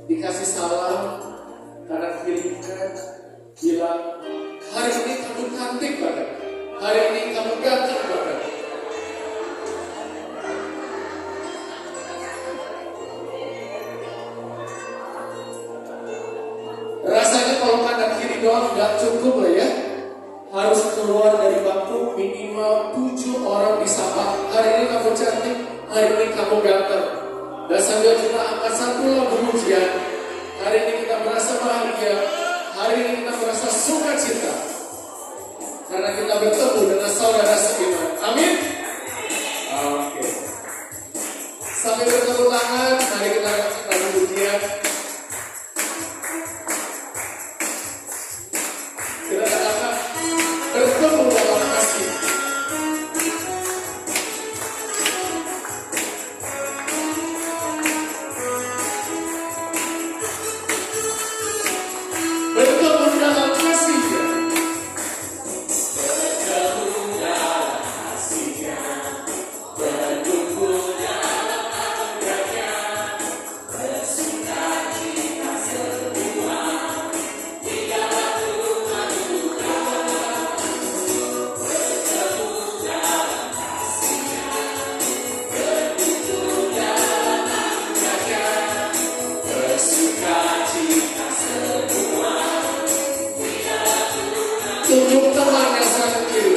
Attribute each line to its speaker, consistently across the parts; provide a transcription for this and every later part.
Speaker 1: Dikasih salam kanan kirikan, bilang hari ini kamu cantik banget, hari ini kamu ganteng banget. Rasanya kalau kanan kiri doang nggak cukup lah ya, harus keluar dari bangku minimal 7 orang disapa. Hari ini kamu cantik, hari ini kamu ganteng. Dan sambil kita angkat satu lagu pujian, hari ini kita merasa bahagia, hari ini kita merasa sukacita, karena kita bertemu dengan saudara seiman. Amin. Oke. Sambil bertepuk tangan, mari kita angkat lagu pujian. Kita katakan bertemu dalam kasih. Tunjuk teman yang sangat kiri,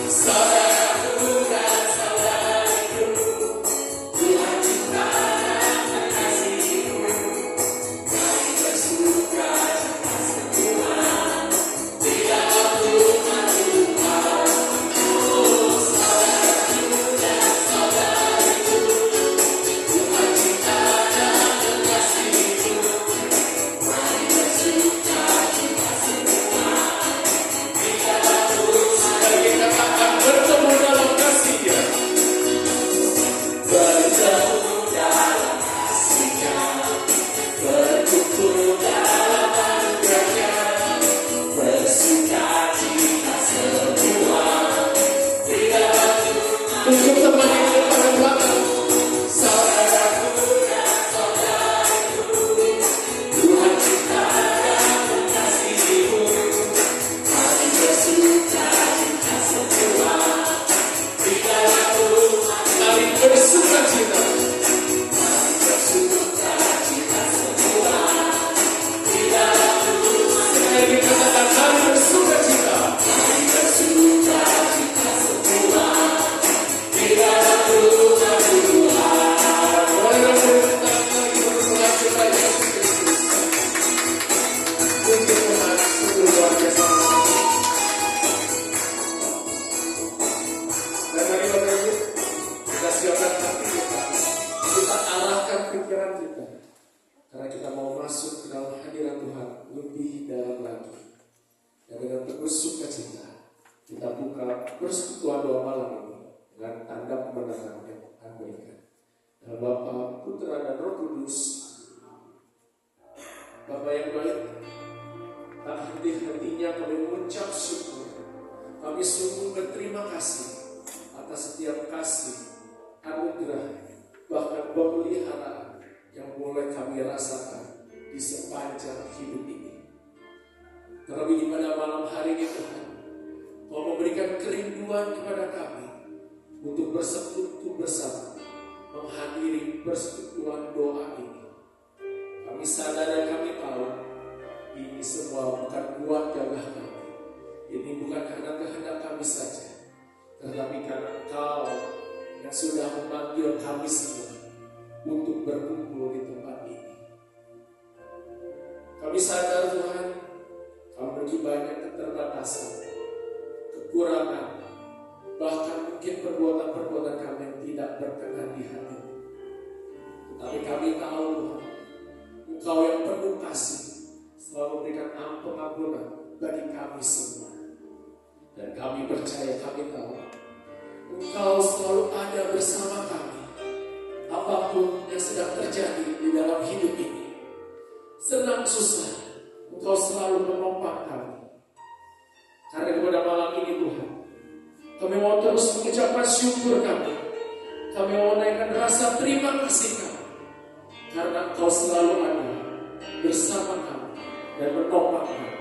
Speaker 1: saudaraku dan saudariku, Tuhan ciptakan kekasihku, mari bersuka cita semua, di dalam Tuhan Tuhan. Oh saudaraku dan saudariku, Tuhan ciptakan kekasihku, mari bersuka cita semua. Kita akan bertemu dalam kasih-Nya, bertemu dalam kasih-Nya, berkumpul dalam anugerah-Nya, bersuka cita semua di dalam Tuhan. Untuk teman yang depan dan belakang, saudaraku dan saudariku, Tuhan ciptakan kekasihku, mari bersuka cita semua di dalam Tuhan. Mari bersuka cita, mari bersuka cita semua di dalam Tuhan. Sekali dikatakan mari bersuka cita, mari bersuka cita semua di dalam Tuhan Tuhan. Boleh bersuka lagi bersuka cita Yesus Kristus. Untuk Tuhan sungguh luar biasa. Dan mari Bapak Ibu, kita siapkan hati kita, kita arahkan pikiran kita, karena kita mau masuk ke dalam hadirat Tuhan lebih dalam lagi. Dan dengan penuh sukacita, kita buka persekutuan doa malam ini dengan tanda kemenangan yang akan berikan. Dan Bapa, Putra dan Roh Kudus, Bapa yang baik, tak henti-hentinya kami mengucap syukur. Kami sungguh berterima kasih atas setiap kasih, anugerah, bahkan pemeliharaan yang boleh kami rasakan di sepanjang hidup ini. Terlebih pada malam hari ini Tuhan, Kau memberikan kerinduan kepada kami untuk bersekutu bersama, menghadiri persekutuan doa ini. Kami sadar dan kami tahu ini semua bukan kuat gagah kami, ini bukan karena kehendak kami saja, tetapi karena Engkau yang sudah memanggil kami semua untuk berkumpul di tempat ini. Kami sadar Tuhan, kami memiliki banyak keterbatasan, kekurangan, bahkan mungkin perbuatan-perbuatan kami yang tidak berkenan di hati. Tetapi kami tahu Tuhan, Engkau yang penuh kasih selalu memberikan pengampunan bagi kami semua. Dan kami percaya, kami tahu Engkau selalu ada bersama kami, apapun yang sedang terjadi di dalam hidup ini. Senang susah, Engkau selalu menopang kami. Karena pada malam ini Tuhan, kami mau terus ucapan syukur kami. Kami mau menaikkan rasa terima kasih kami, karena Engkau selalu ada bersama kami dan menopang kami.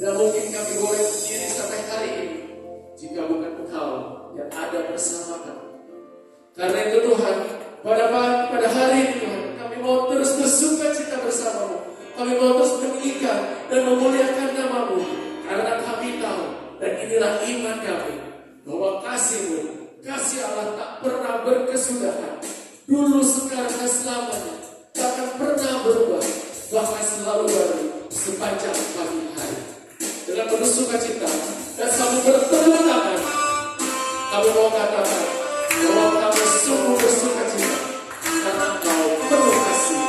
Speaker 1: Tidak mungkin kami boleh berdiri sampai hari ini jika bukan Engkau yang ada bersama kami. Karena itu Tuhan, pada hari ini Tuhan, kami mau terus bersuka cita bersamamu. Kami mau terus meninggikan dan memuliakan nama-Mu. Karena kami tahu, dan inilah iman kami, bahwa kasih-Mu, kasih Allah tak pernah berkesudahan. Dulu, sekarang, dan selamanya tak akan pernah berubah, bahkan selalu baru sepanjang pagi hari. Dengan penuh sukacita dan sambil bertepuk tangan, kami mau katakan bahwa kami sungguh bersukacita karena Engkau penuh kasih.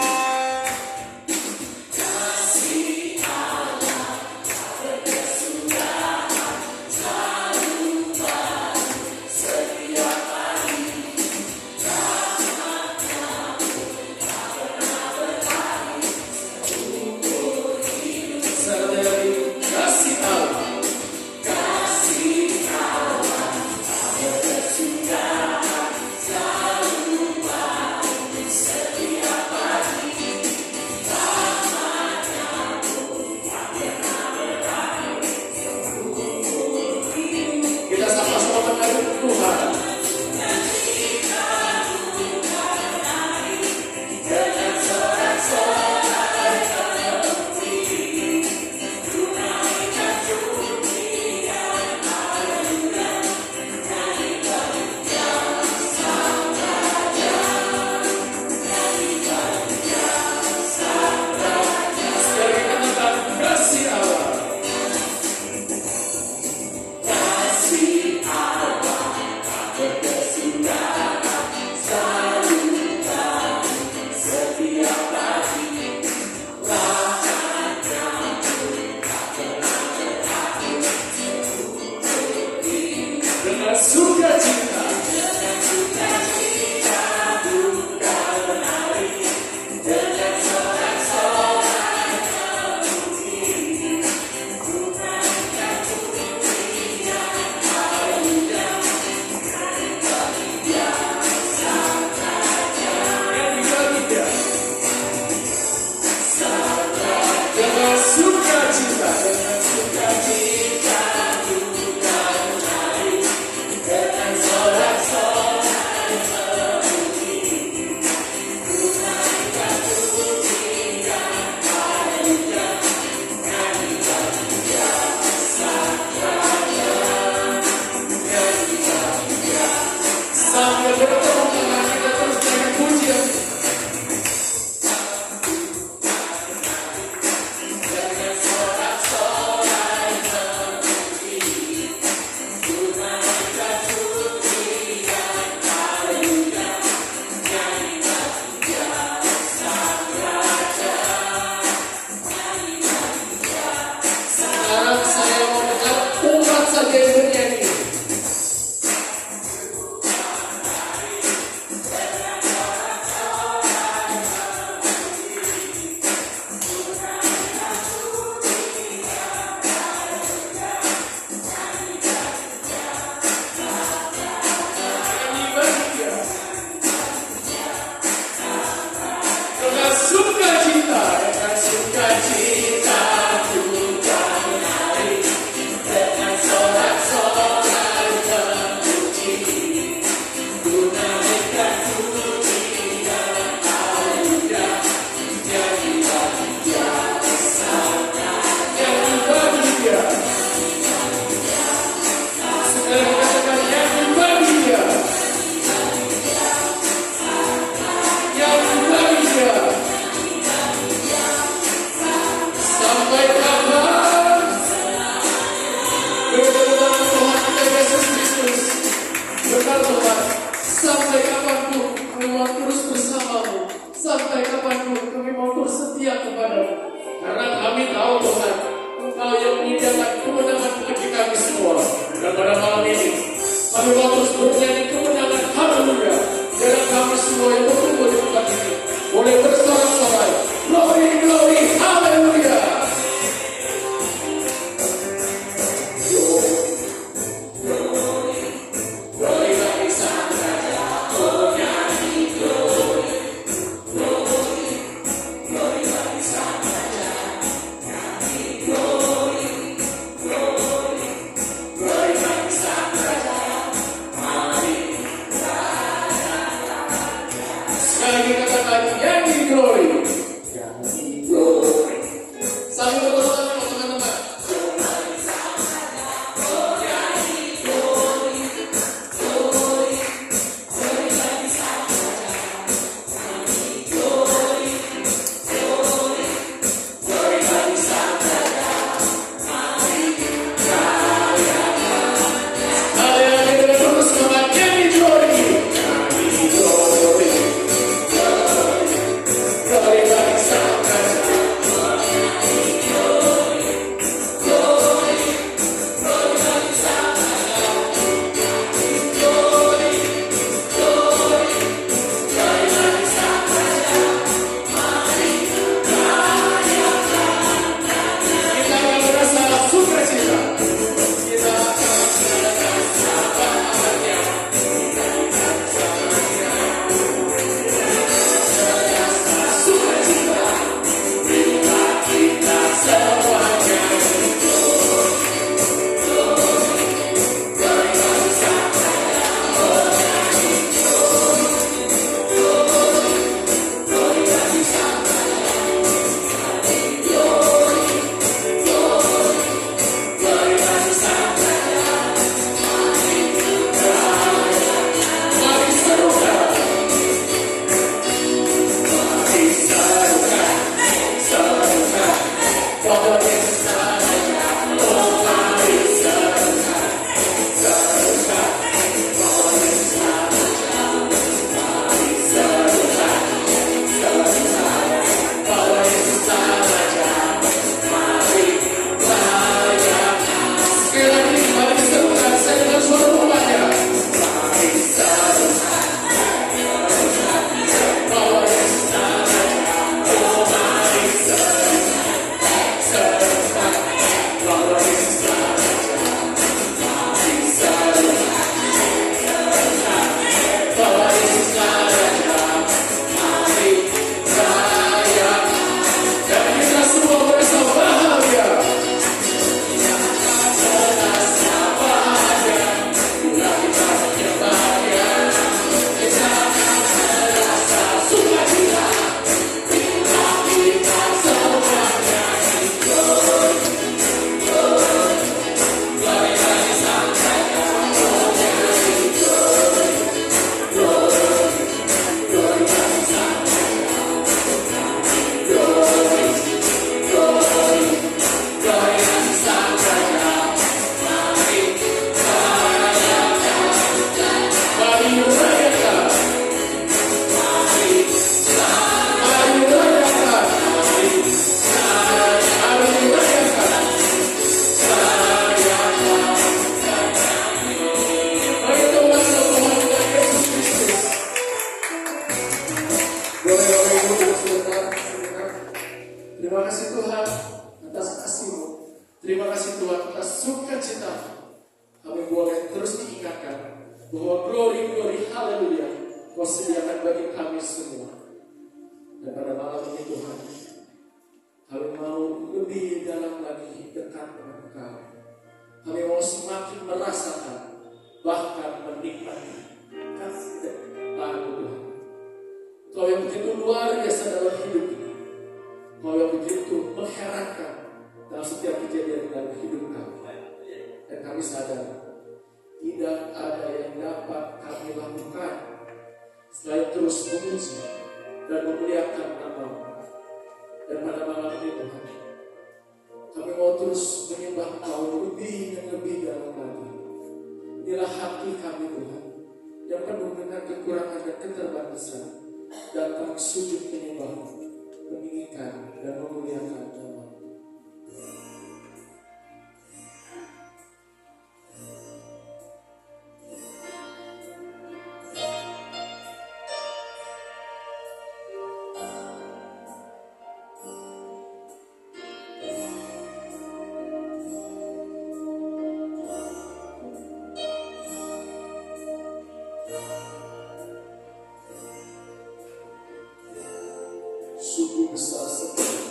Speaker 1: Sungguh besar sekali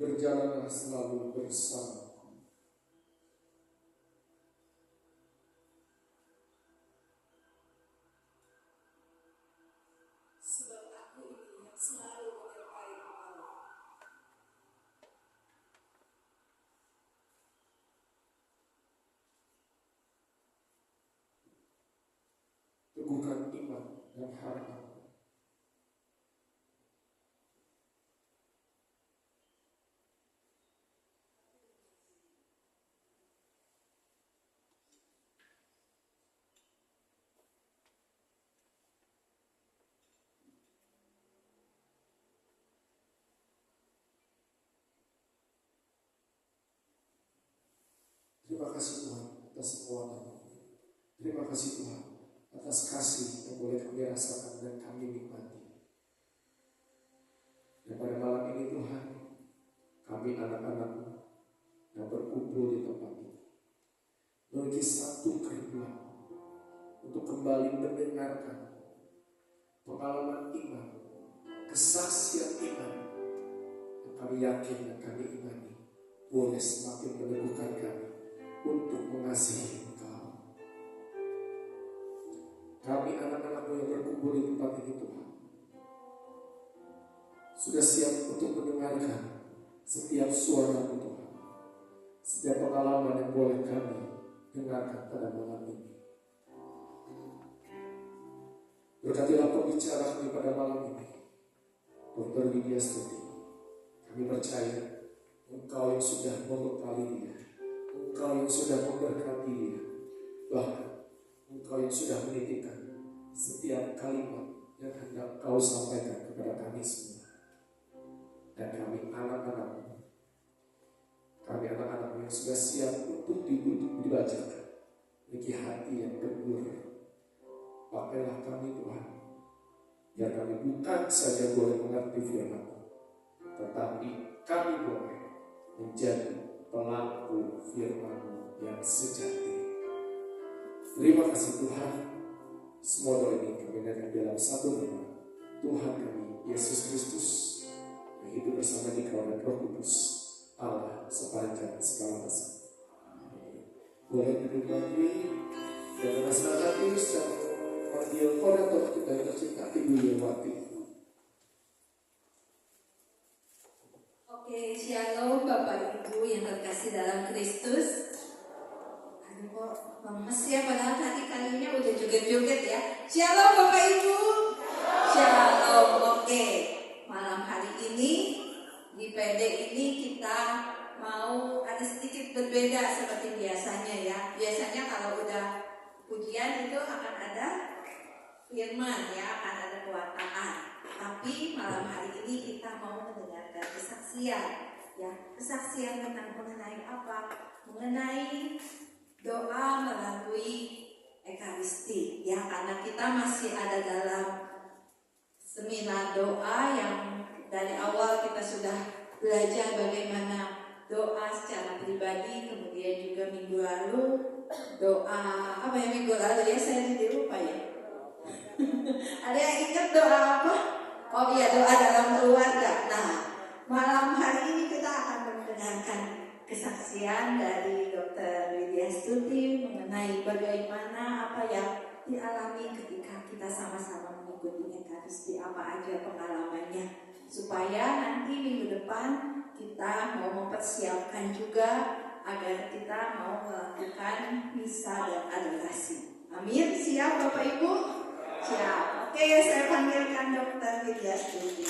Speaker 1: Berjalanlah selalu bersama.
Speaker 2: Sebab aku ini yang selalu menyertai engkau.
Speaker 1: Teguhkan iman dan harapan. Terima kasih Tuhan atas kekuatan. Terima kasih Tuhan atas kasih yang boleh kami rasakan dan kami nikmati. Dan pada malam ini Tuhan, kami anak-anak-Mu yang berkumpul di tempat ini memiliki satu kerinduan untuk kembali mendengarkan pengalaman iman, kesaksian iman yang kami yakin dan kami imani boleh semakin meneguhkan kami untuk mengasihi Engkau. Kami anak-anak-Mu yang berkumpul di tempat ini Tuhan sudah siap untuk mendengarkan setiap suara-Mu Tuhan, setiap pengalaman yang boleh kami dengarkan pada malam ini. Berkatilah pembicara kami pada malam ini, Dr. Widya Stuti. Kami percaya Engkau yang sudah membekali dia, Engkau yang sudah memberkati dia, bahkan Engkau yang sudah menitipkan setiap kalimat yang hendak Kau sampaikan kepada kami semua. Dan kami anak-anak-Mu, kami anak-anak-Mu yang sudah siap untuk dibacakan, memiliki hati yang gembur. Pakailah kami Tuhan, biar kami bukan saja boleh mengerti firman-Mu, tetapi kami boleh menjadi pelaku firman-Mu yang sejati. Terima kasih Tuhan. Semua doa ini kami naikkan dalam satu nama Tuhan kami Yesus Kristus yang hidup bersama di Kau dan Roh Kudus Allah sepanjang segala masa. Boleh duduk lagi dan dengan senang hati sedang memanggil kodator kita yang tercinta Ibu Yewati.
Speaker 2: Oke, shalom Bapak Ibu yang terkasih dalam Kristus. Aduh kok lemes ya, padahal tadi kalinya udah joget-joget ya. Shalom Bapak Ibu. Shalom. Oke, malam hari ini di PD ini kita mau ada sedikit berbeda seperti biasanya ya. Biasanya kalau udah pujian itu akan ada firman ya, akan ada pewartaan. Tapi malam hari ini kita mau mendengarkan kesaksian ya. Kesaksian mengenai apa? Mengenai doa melalui Ekaristi ya, karena kita masih ada dalam seminar doa yang dari awal kita sudah belajar bagaimana doa secara pribadi, kemudian juga minggu lalu doa apa ya, minggu lalu ya saya jadi lupa ya. Ada yang ingat doa apa? Oh iya, doa dalam keluarga. Nah, malam hari ini kita akan mendengarkan kesaksian dari Dr. Widya Stuti mengenai bagaimana apa yang dialami ketika kita sama-sama mengikuti Ekaristi, apa aja pengalamannya, supaya nanti minggu depan kita mau mempersiapkan juga agar kita mau melakukan misa dan adorasi. Amin. Siap Bapak Ibu? Siap. Oke, saya panggilkan Dr. Widya Stuti.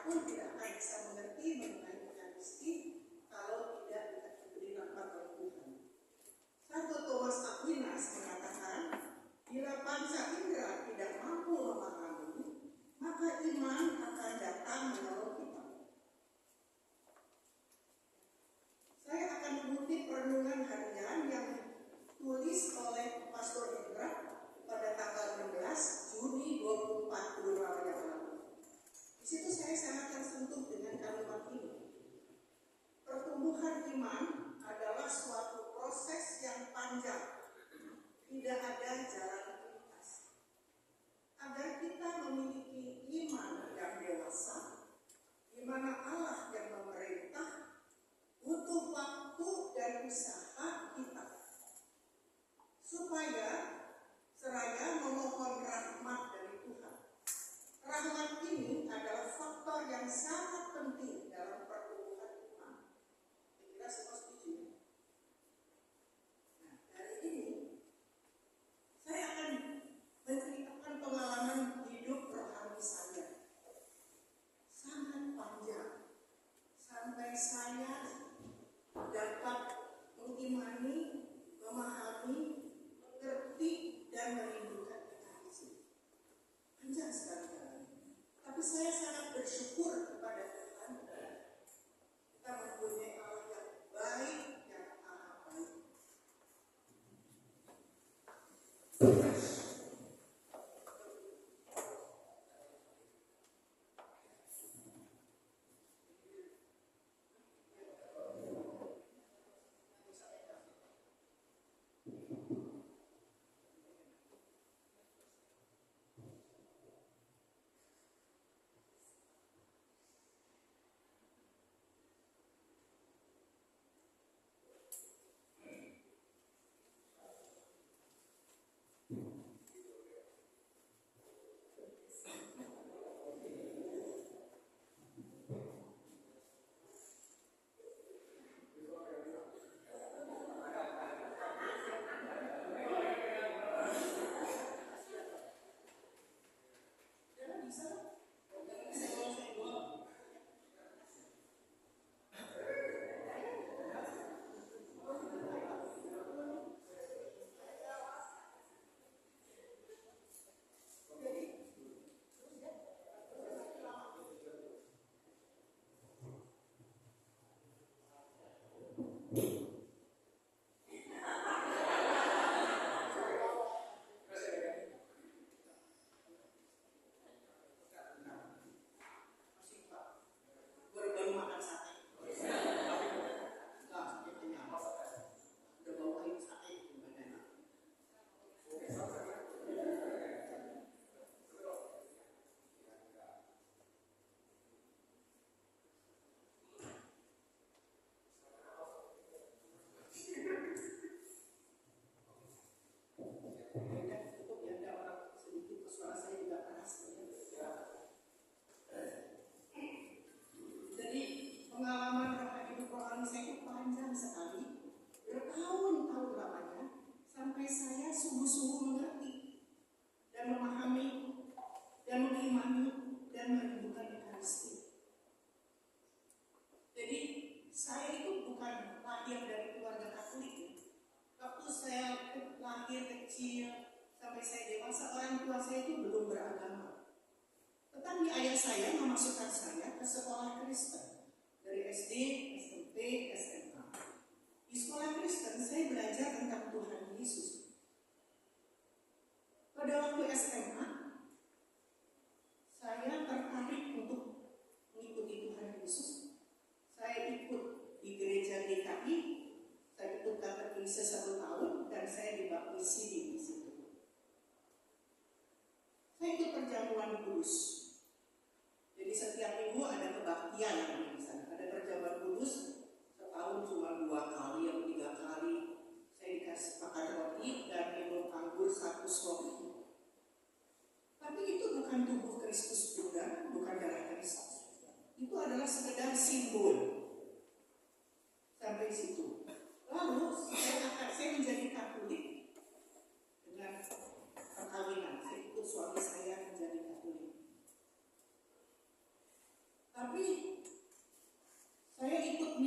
Speaker 3: pun tidak akan bisa mengerti mengenai Ekaristi kalau tidak diberi rahmat oleh Tuhan. Santo Thomas Aquinas mengatakan, bila panca indera tidak mampu memahami, maka iman akan datang menolong kita. Saya akan mengutip renungan harian yang tulis oleh Pastor Hendra pada tanggal 16 Juni 2024 yang lalu. Di situ saya sangat tersentuh dengan kalimat ini. Pertumbuhan iman adalah suatu proses yang panjang, tidak ada jalan pintas. Agar kita memiliki iman yang dewasa, di mana Allah yang memerintah, butuh waktu dan usaha kita. Supaya seraya memohon rahmat dari Tuhan. Rahmat ini adalah faktor yang sangat penting dalam pertumbuhan iman. Kira-kira semua setuju? Nah, dari ini saya akan menceritakan pengalaman hidup rohani saya. Sangat panjang. Sampai saya dapat mengimani, memahami, mengerti, dan merindukan Ekaristi. Panjang sekali. Tapi saya sangat bersyukur kepada Tuhan. Kita mempunyai Allah yang baik, yang amat baik.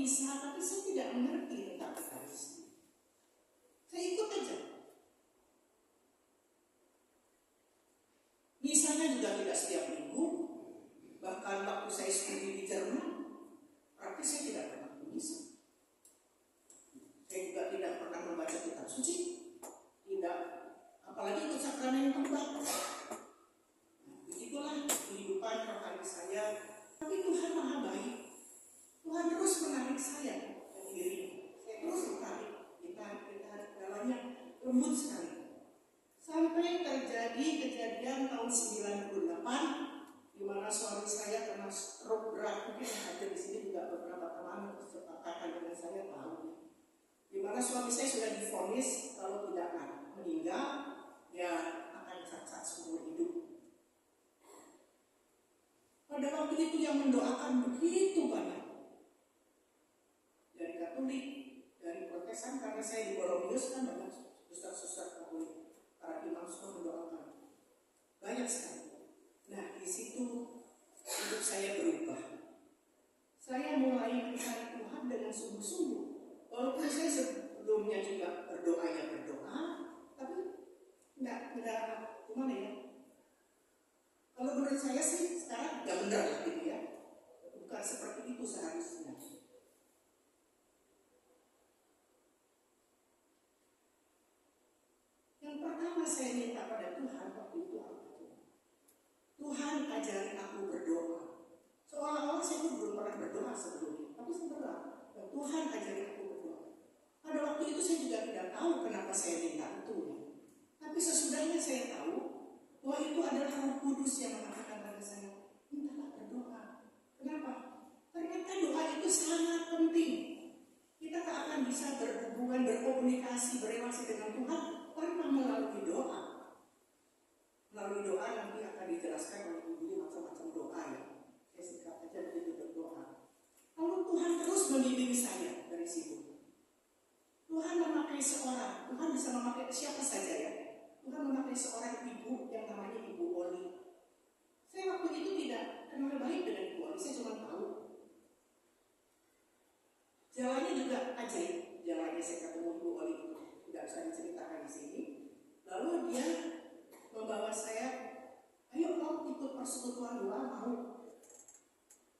Speaker 3: misa, tapi saya tidak mengerti tentang Ekaristi. Saya ikut aja. Misanya juga tidak setiap minggu. Bahkan waktu saya studi di Jerman, praktis saya tidak pernah ke misa. Saya juga tidak pernah membaca kitab suci. Tidak, apalagi ikut sakramen tempat. Begitulah kehidupan rohani saya. Tapi Tuhan Maha Baik. Tuhan terus menarik saya ke diri. Saya terus ditarik jalannya lembut sekali. Sampai terjadi kejadian tahun 98 di mana suami saya kena stroke berat. Mungkin yang ada di sini juga beberapa teman kesepakatan dengan saya tahu. Di mana suami saya sudah divonis kalau tidak meninggal, ya akan cacat seumur hidup. Pada waktu itu yang mendoakan begitu banyak. Dari Katolik, dari Protestan, karena saya di Borromeus kan banyak suster-suster Katolik, para imam semua mendoakan. Banyak sekali. Nah, di situ hidup saya berubah. Saya mulai mencari Tuhan dengan sungguh-sungguh. Walaupun saya sebelumnya juga berdoa, tapi enggak gimana ya? Kalau menurut saya sih sekarang enggak benar lah gitu ya. Bukan seperti itu seharusnya. Yang pertama saya minta pada Tuhan waktu itu apa? Tuhan ajari aku berdoa. Seolah-olah saya itu belum pernah berdoa sebelumnya, tapi saya berdoa. Tuhan ajari aku berdoa. Pada waktu itu saya juga tidak tahu kenapa saya minta itu. Tapi sesudahnya saya tahu bahwa itu adalah Roh Kudus yang mengatakan pada saya, mintalah berdoa. Kenapa? Ternyata doa itu sangat penting. Kita tak akan bisa berhubungan, berkomunikasi, berrelasi dengan Tuhan tanpa melalui doa. Melalui doa nanti akan dijelaskan oleh Ibu macam-macam doa ya. Saya singkat aja begitu berdoa. Lalu Tuhan terus membimbing saya dari situ. Tuhan memakai seorang, Tuhan bisa memakai siapa saja ya. Tuhan memakai seorang ibu yang namanya Ibu Oli. Saya waktu itu tidak kenal baik dengan Ibu Oli, saya cuma tahu. Jalannya juga ajaib, jalannya saya ketemu Ibu Oli itu tidak bisa diceritakan di sini. Lalu dia membawa saya, ayo kau ikut persekutuan doa, mau?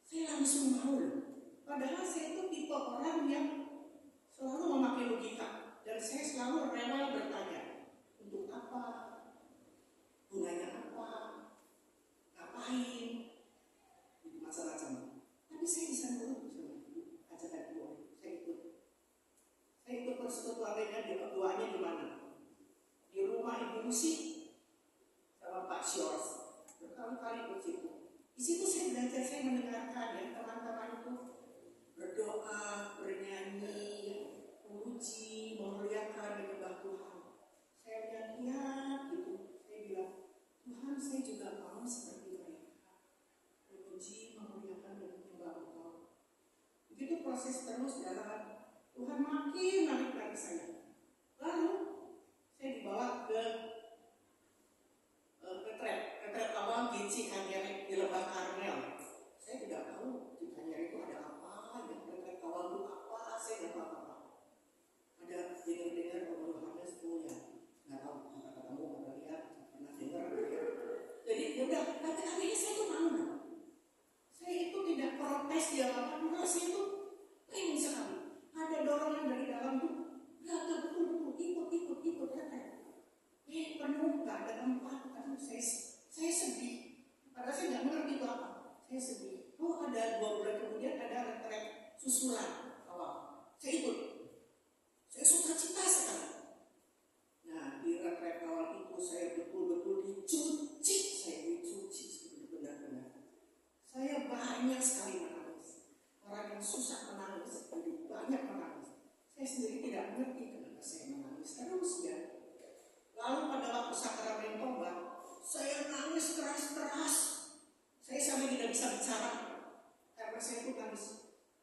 Speaker 3: Saya langsung mau. Padahal saya itu tipe orang yang selalu memakai logika dan saya selalu rela bertanya, untuk apa? Gunanya apa? Ngapain? Macam-macam. Tapi saya bisa nurut sama Ibu, ajakan Ibu. Saya ikut. Saya ikut persekutuan doanya di mana? Di rumah Ibu Lucy sama Pak Syors. Berkali-kali ke situ. Di situ saya belajar, saya mendengarkan ya teman-teman itu berdoa, bernyanyi, memuji, memuliakan, menyembah Tuhan. Saya lihat gitu. Saya bilang, Tuhan, saya juga mau seperti mereka, memuji, memuliakan, dan menyembah Engkau. Begitu proses terus jalan, Tuhan makin narik saya. Lalu saya dibawa ke retret awal di Cikanyere di Lembah Karmel. Saya tidak tahu Cikanyere itu ada apa, yang retret awal itu apa, saya tidak tahu apa. Ada dengar-dengar Om Yohanes punya, nggak tahu pernah ketemu, pernah lihat, pernah dengar. Jadi ya udah, tapi akhirnya saya itu mau. Saya itu tidak protes di apa-apa, enggak, saya itu pengen sekali. Ada dorongan dari dalam tuh, ya betul, ikut retret. Penuh, gak ada tempat, kan saya sedih. Padahal saya nggak mengerti itu apa. Saya sedih. Oh, ada 2 bulan kemudian ada retret susulan awal. Saya ikut. Saya suka cita sekali. Nah, di retret awal itu saya betul-betul dicuci. Saya dicuci benar-benar. Saya banyak sekali menangis. Orang yang susah menangis, jadi banyak menangis. Saya sendiri tidak mengerti kenapa saya menangis terus ya. Lalu pada waktu sakramen tobat, saya nangis keras-keras. Saya sampai tidak bisa bicara karena saya itu nangis.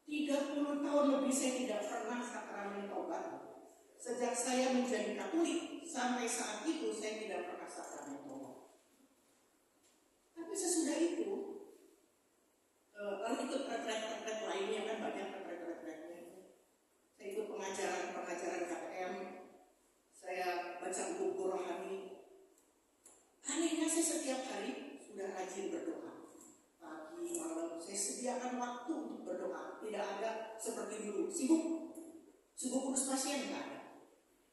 Speaker 3: 30 tahun lebih saya tidak pernah sakramen tobat. Sejak saya menjadi Katolik sampai saat itu saya tidak pernah sakramen tobat. Tapi sesudah itu, lalu ikut retret-retret lainnya kan banyak retret-retretnya. saya rajin berdoa. Pagi, malam, saya sediakan waktu untuk berdoa. Tidak ada seperti dulu, sibuk urus pasien, enggak ada.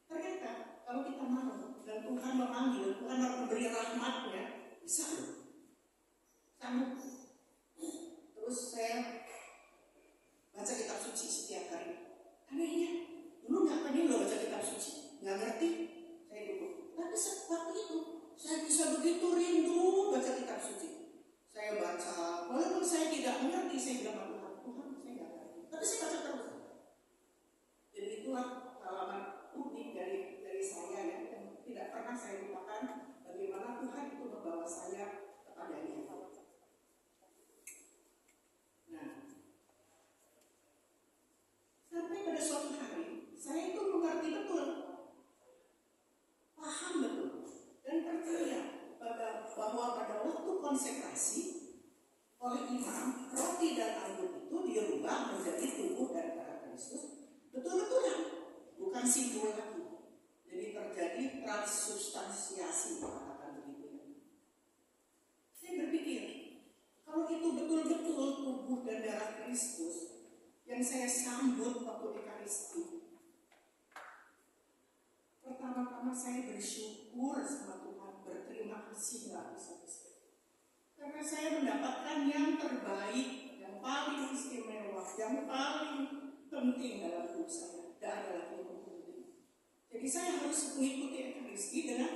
Speaker 3: Ternyata kalau kita mau dan Tuhan memanggil, Tuhan memberi rahmat-Nya, bisa loh. Sanggup. Terus saya baca kitab suci setiap hari. Anehnya, dulu nggak pengen loh baca kitab suci, nggak ngerti. Saya dulu. Tapi waktu itu saya bisa begitu rindu baca kitab suci. Saya baca, walaupun saya tidak mengerti, saya bilang Tuhan, saya nggak ngerti. Tapi saya baca terus. Jadi itulah pengalaman unik dari saya ya, yang tidak pernah saya lupakan bagaimana Tuhan itu membawa saya kepadanya. Nah, sampai pada suatu hari saya itu mengerti betul, paham betul, dan percaya bahwa pada waktu konsekrasi oleh imam, roti dan anggur itu dirubah menjadi tubuh dan darah Kristus. Betul-betulan, bukan simbol lagi. Jadi terjadi transubstansiasi, katakan begitu. Saya berpikir, kalau itu betul-betul tubuh dan darah Kristus yang saya sambut waktu Ekaristi, pertama-tama saya bersyukur sama Tuhan, berterima kasih nggak bisa-bisa. Karena saya mendapatkan yang terbaik, yang paling istimewa, yang paling penting dalam hidup saya. Tidak ada lagi yang penting. Jadi saya harus mengikuti Ekaristi dengan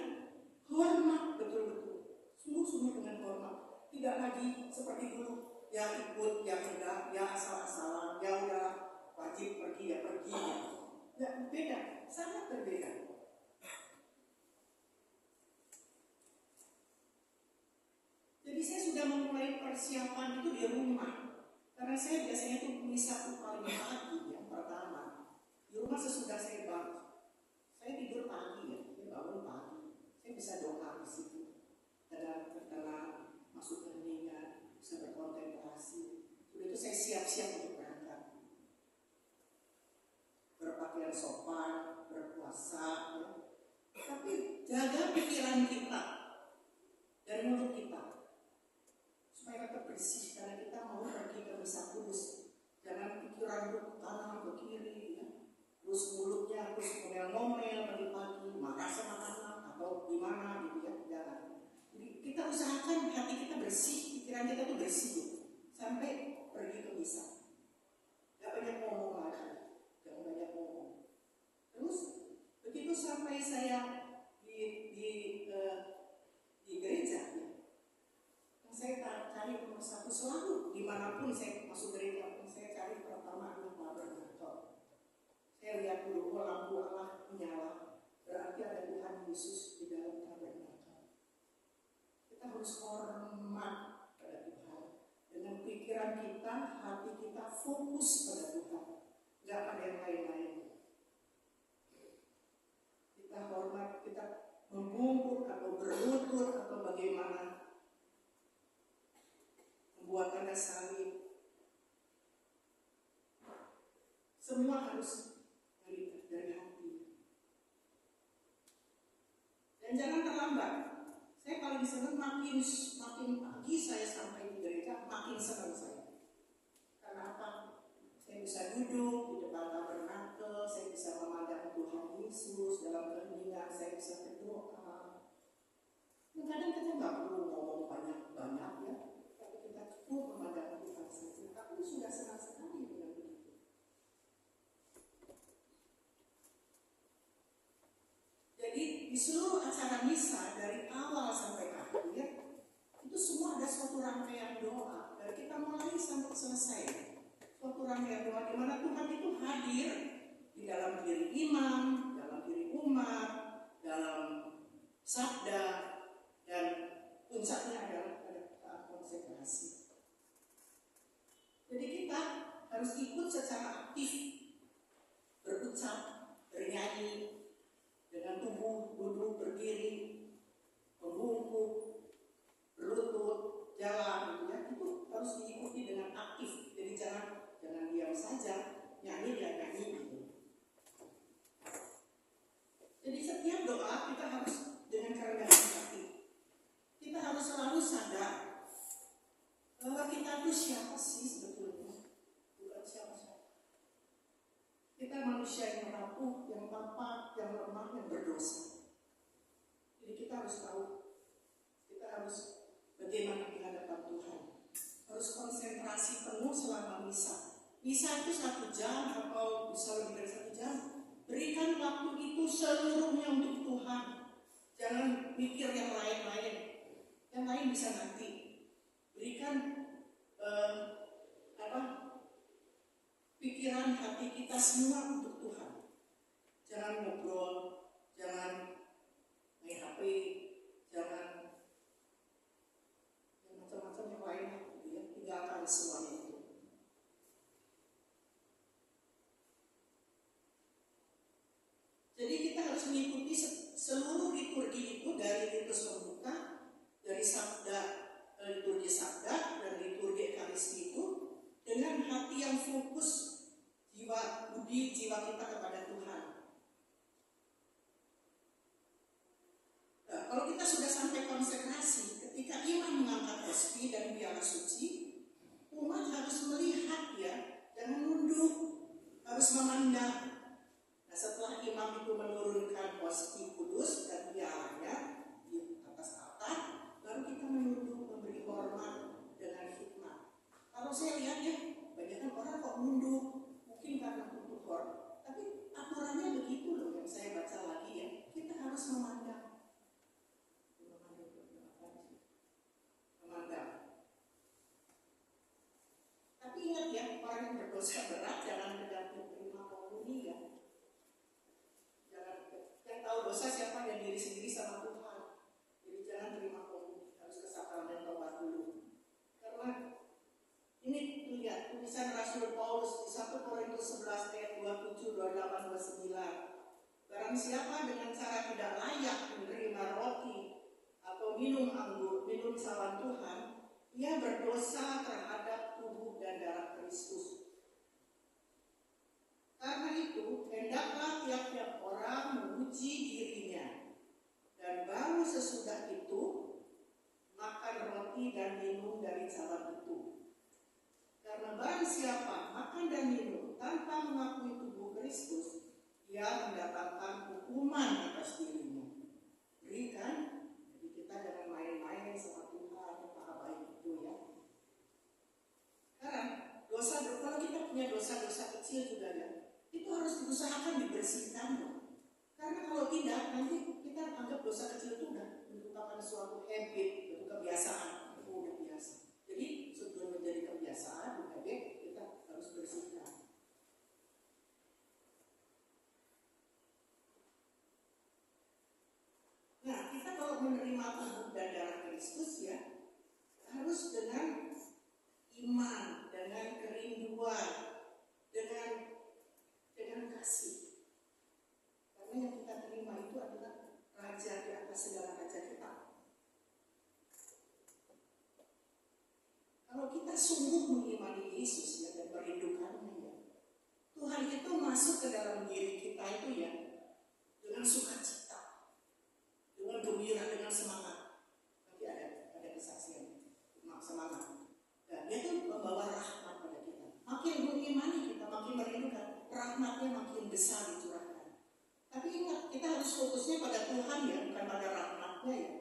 Speaker 3: hormat betul-betul, sungguh-sungguh dengan hormat. Tidak lagi seperti dulu, ya ikut, ya enggak, ya asal-asalan, ya udah wajib pergi, ya pergi. Ya beda, sangat berbeda. Jadi saya sudah memulai persiapan itu di rumah. Karena saya biasanya itu misa paling pagi yang pertama. Di rumah sesudah saya bangun. Saya tidur pagi ya, saya bangun pagi. Saya bisa doa di situ. Tenang, masuk heningan, bisa berkontemplasi. Sudah itu saya siap-siap untuk berangkat. Berpakaian sopan, berpuasa. Ya. Tapi jaga pikiran kita dan mulut kita supaya tetap bersih, karena kita mau pergi ke misa kudus. Jangan pikiran ke kanan ke kiri ya. Terus mulutnya terus ngomel-ngomel pagi-pagi, marah sama anak atau gimana gitu ya. Jangan. Jadi kita usahakan hati kita bersih, pikiran kita tuh bersih gitu, sampai pergi ke misa. Gak banyak ngomong lagi, gak banyak ngomong. Terus begitu sampai saya di gereja ya, saya cari nomor satu selalu dimanapun saya masuk gereja pun saya cari pertama adalah tabernakel. Saya lihat dulu lampu Allah menyala, berarti ada Tuhan Yesus di dalam tabernakel. Kita harus hormat pada Tuhan dengan pikiran kita, hati kita fokus pada Tuhan, nggak pada yang lain-lain. Kita hormat, kita membungkuk atau berlutut atau bagaimana. Buat tanda salib, semua harus dari hati. Dan jangan terlambat. Saya paling senang makin pagi saya sampai di gereja, makin senang saya. Karena apa? Saya bisa duduk di depan tabernakel, saya bisa memandang Tuhan Yesus dalam keheningan, saya bisa berdoa. Kadang kita nggak perlu ngomong banyak-banyak ya. Memandang Tuhan saja. Aku sudah senang sekali dengan begitu. Jadi di seluruh acara misa dari awal sampai akhir itu semua ada suatu rangkaian doa dari kita mulai sampai selesai. Suatu rangkaian doa di mana Tuhan itu hadir di dalam diri imam, dalam diri umat, dalam sabda, dan puncaknya adalah pada konsekrasi. Jadi kita harus ikut secara aktif, berucap, bernyanyi, dengan tubuh, duduk, berdiri, membungkuk, berlutut, jalan, gitu ya. Itu harus diikuti dengan aktif. Jadi jangan diam saja, nyanyi dan nyanyi gitu. Jadi setiap doa kita harus dengan kerendahan hati. Kita harus selalu sadar bahwa kita itu siapa sih sebetulnya? Bukan siapa-siapa. Kita manusia yang rapuh, yang lemah, yang berdosa. Jadi kita harus tahu, kita harus bagaimana di hadapan Tuhan. Harus konsentrasi penuh selama misa. Misa itu 1 jam atau bisa lebih dari 1 jam. Berikan waktu itu seluruhnya untuk Tuhan. Jangan mikir yang lain-lain. Yang lain bisa nanti. Berikan pikiran hati kita semua untuk Tuhan. Jangan ngobrol, jangan main HP, jangan macam-macam yang lain, ya. Tinggalkan semuanya itu. Jadi kita harus mengikuti seluruh liturgi itu, dari ritus pembuka, dari sabda, liturgi sabda, dan liturgi ekaristi itu dengan hati yang fokus, jiwa kita kepada Tuhan. Nah, kalau kita sudah sampai konsekrasi, ketika imam mengangkat hostia dan piala suci, umat harus melihat, ya, jangan nunduk, harus memandang. Nah, setelah imam itu menurunkan hostia kudus dan pialanya di atas altar, baru kita menunduk, memberi hormat dengan hikmat. Kalau saya lihat, ya, banyak orang kok nunduk, mungkin karena butuh hormat, tapi aturannya begitu loh yang saya baca lagi, ya. Kita harus memandang. Tapi ingat, ya, orang yang berdosa berat jangan menerima komuni, ya. Jangan, yang tahu dosa siapa? Yang diri sendiri sama Tuhan. Jadi jangan terima komuni, harus ke sakramen tobat dulu. Karena ini lihat tulisan Rasul Paulus di 1 Korintus 11 ayat 27, 28, 29. Barang siapa dengan cara tidak layak menerima roti atau minum anggur, minum cawan Tuhan, ia berdosa terhadap tubuh dan darah Kristus. Karena itu, hendaklah tiap-tiap orang menguji dirinya, dan baru sesudah itu makan roti dan minum dari cawan itu. Karena barang siapa makan dan minum tanpa mengakui tubuh Kristus, ia mendapatkan hukuman atas dirinya. Berikan, jadi kita jangan main-main sama Tuhan, apa baik itu, ya. Sekarang dosa, kalau kita punya dosa-dosa kecil juga, ya, itu harus diusahakan dibersihkan, loh. Karena kalau tidak, nanti kita anggap dosa kecil itu merupakan suatu habit, suatu kebiasaan, itu udah biasa. Jadi sebelum menjadi kebiasaan, habit, kita harus bersihkan. Nah, kita kalau menerima tubuh dan darah Kristus, ya, harus dengan iman, dengan kerinduan, dengan kasih. Karena yang kita terima itu adalah Raja di atas segala raja kita. Kalau kita sungguh mengimani Yesus, ya, dan merindukannya, ya, Tuhan itu masuk ke dalam diri kita itu, ya, dengan sukacita, dengan gembira, dengan semangat. Nanti ada kesaksian semangat. Dan dia itu membawa rahmat pada kita. Makin mengimani kita, makin merindukan, rahmatnya makin besar dicurahkan. Tapi ingat, kita harus fokusnya pada Tuhan, ya, bukan pada rahmatnya, ya.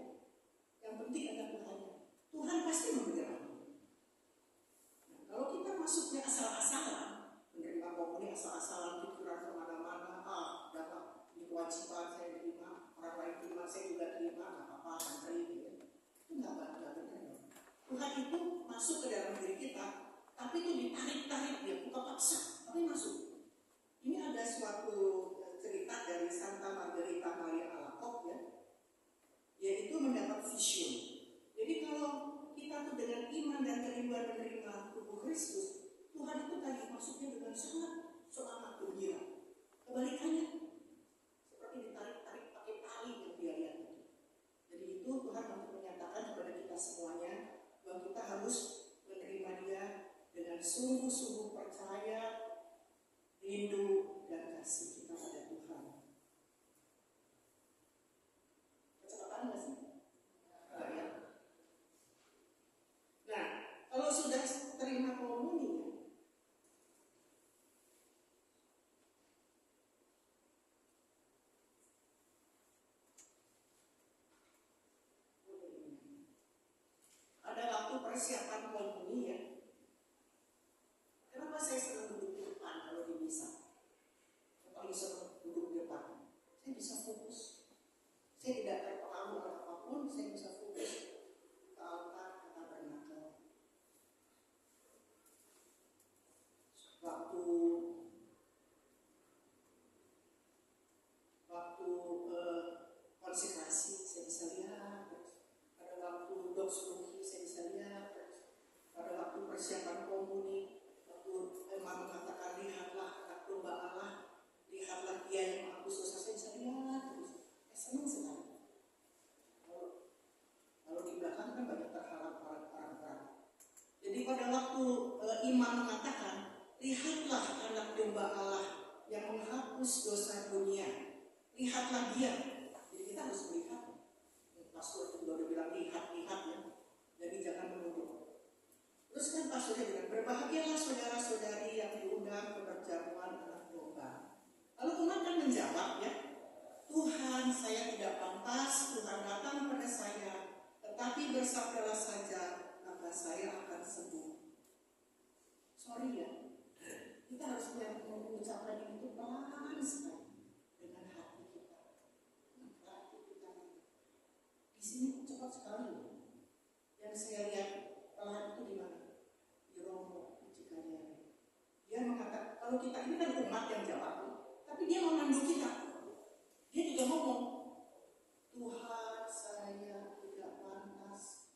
Speaker 3: Yang penting ada Tuhannya. Tuhan pasti memberi rahmat. Nah, kalau kita masuknya asal-asalan, menerima komuni asal-asalan, pikiran kemana-mana, dapat ini kewajiban saya terima, orang lain terima, saya juga terima, nggak apa-apa, santri, gitu. Itu nggak benar. Tuhan itu masuk ke dalam diri kita, tapi itu ditarik-tarik, dia bukan paksa, tapi masuk. Ini ada suatu cerita dari Santa Margherita Maria Alacoque, ya, yaitu mendapat vision. Jadi kalau kita tuh dengan iman dan kerinduan menerima tubuh Kristus, Tuhan itu tadi masuknya dengan sangat semangat gembira. Kebalikannya, seperti ditarik-tarik pakai tali yang dia lihat. Jadi itu Tuhan untuk menyatakan kepada kita semuanya bahwa kita harus menerima Dia dengan sungguh-sungguh percaya, rindu, dan kasih kita pada Tuhan. Kecepatan nggak sih? Nah, Kalau sudah terima komuni, ada waktu persiapan komuni ya. Kenapa saya senang duduk di depan kalau di misa? Paling senang duduk di depan. Saya bisa fokus. Saya tidak terpengaruh oleh apapun, saya bisa fokus ke altar kata bernakel. Waktu konsekrasi saya bisa lihat, pada waktu doksologi saya bisa lihat, pada waktu persiapan komuni, waktu emang mengatakan lihatlah anak domba Allah, lihatlah dia yang menghapus dosa, saya bisa lihat terus. Senang sekali. Kalau di belakang kan banyak terhalang orang-orang. Jadi pada waktu imam mengatakan, lihatlah anak domba Allah yang menghapus dosa dunia, lihatlah dia. Jadi kita harus melihat. Pastor juga udah bilang lihat ya. Jadi jangan menunduk. Terus kan pastornya bilang, berbahagialah saudara-saudari yang diundang ke perjamuan anak domba. Lalu umat kan menjawab ya, Tuhan, saya tidak pantas Tuhan datang pada saya, tetapi bersabdalah saja, maka saya akan sembuh. Sorry ya, kita harus mengucapkan itu pelan sekali dengan hati kita. Di sini cepat sekali. Yang saya lihat pelan itu di mana? Di Romo, di Cikadari. Dia mengatakan, kalau kita ini kan umat yang jawab, tapi dia memandu kita. Dia juga ngomong, Tuhan, saya tidak pantas